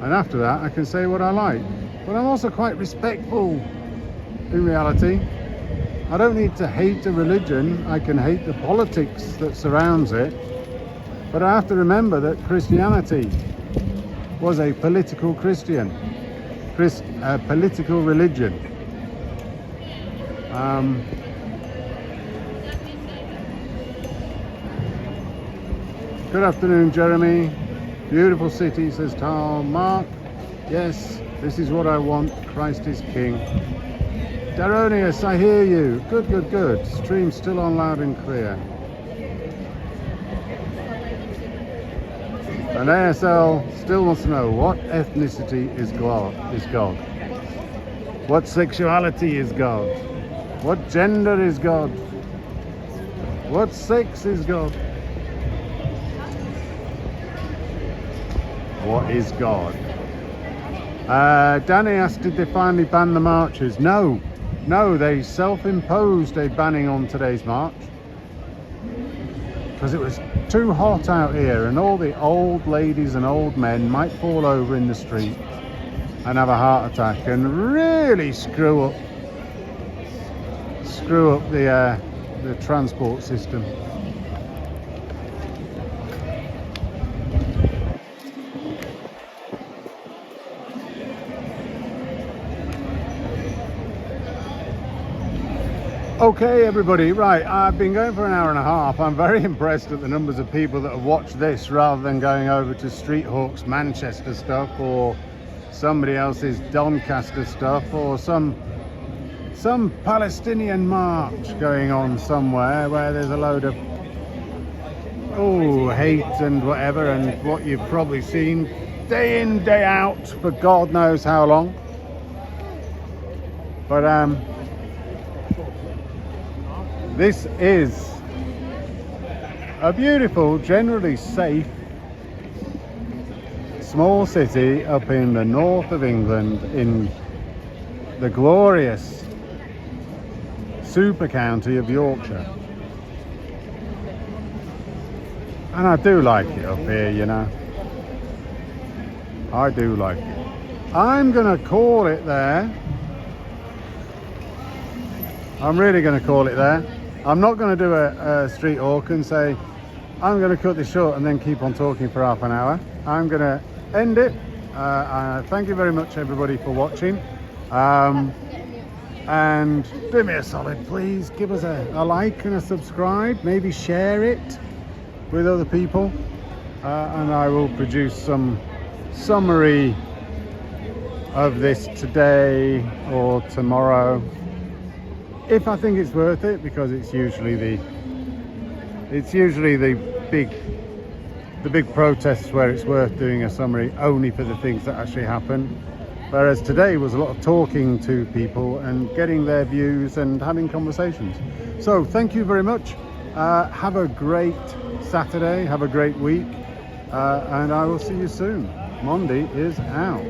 And after that, I can say what I like. But I'm also quite respectful in reality. I don't need to hate a religion. I can hate the politics that surrounds it. But I have to remember that Christianity was a political political religion. Good afternoon, Jeremy. Beautiful city, says Tal. Mark, yes, this is what I want. Christ is King. Daronius, I hear you. Good, good, good. Stream still on loud and clear. And ASL still wants to know, what ethnicity is God? What sexuality is God? What gender is God? What sex is God? what is God? Danny asked, did they finally ban the marches? No, they self-imposed a banning on today's march because it was too hot out here, and all the old ladies and old men might fall over in the street and have a heart attack and really screw up the transport system. Okay everybody, right, I've been going for an hour and a half. I'm very impressed at the numbers of people that have watched this rather than going over to Street Hawk's Manchester stuff or somebody else's Doncaster stuff or some Palestinian march going on somewhere where there's a load of hate and whatever, and what you've probably seen day in, day out for God knows how long. But this is a beautiful, generally safe, small city up in the north of England in the glorious super county of Yorkshire. And I do like it up here, you know. I do like it. I'm gonna call it there. I'm really gonna call it there. I'm not going to do a street hawk and say I'm going to cut this short and then keep on talking for half an hour. I'm going to end it. Thank you very much everybody for watching, and do me a solid, please give us a like and a subscribe, maybe share it with other people, and I will produce some summary of this today or tomorrow, if I think it's worth it, because it's usually the big protests where it's worth doing a summary only for the things that actually happen, whereas today was a lot of talking to people and getting their views and having conversations. So thank you very much. Have a great Saturday, have a great week, and I will see you soon. Monday is out.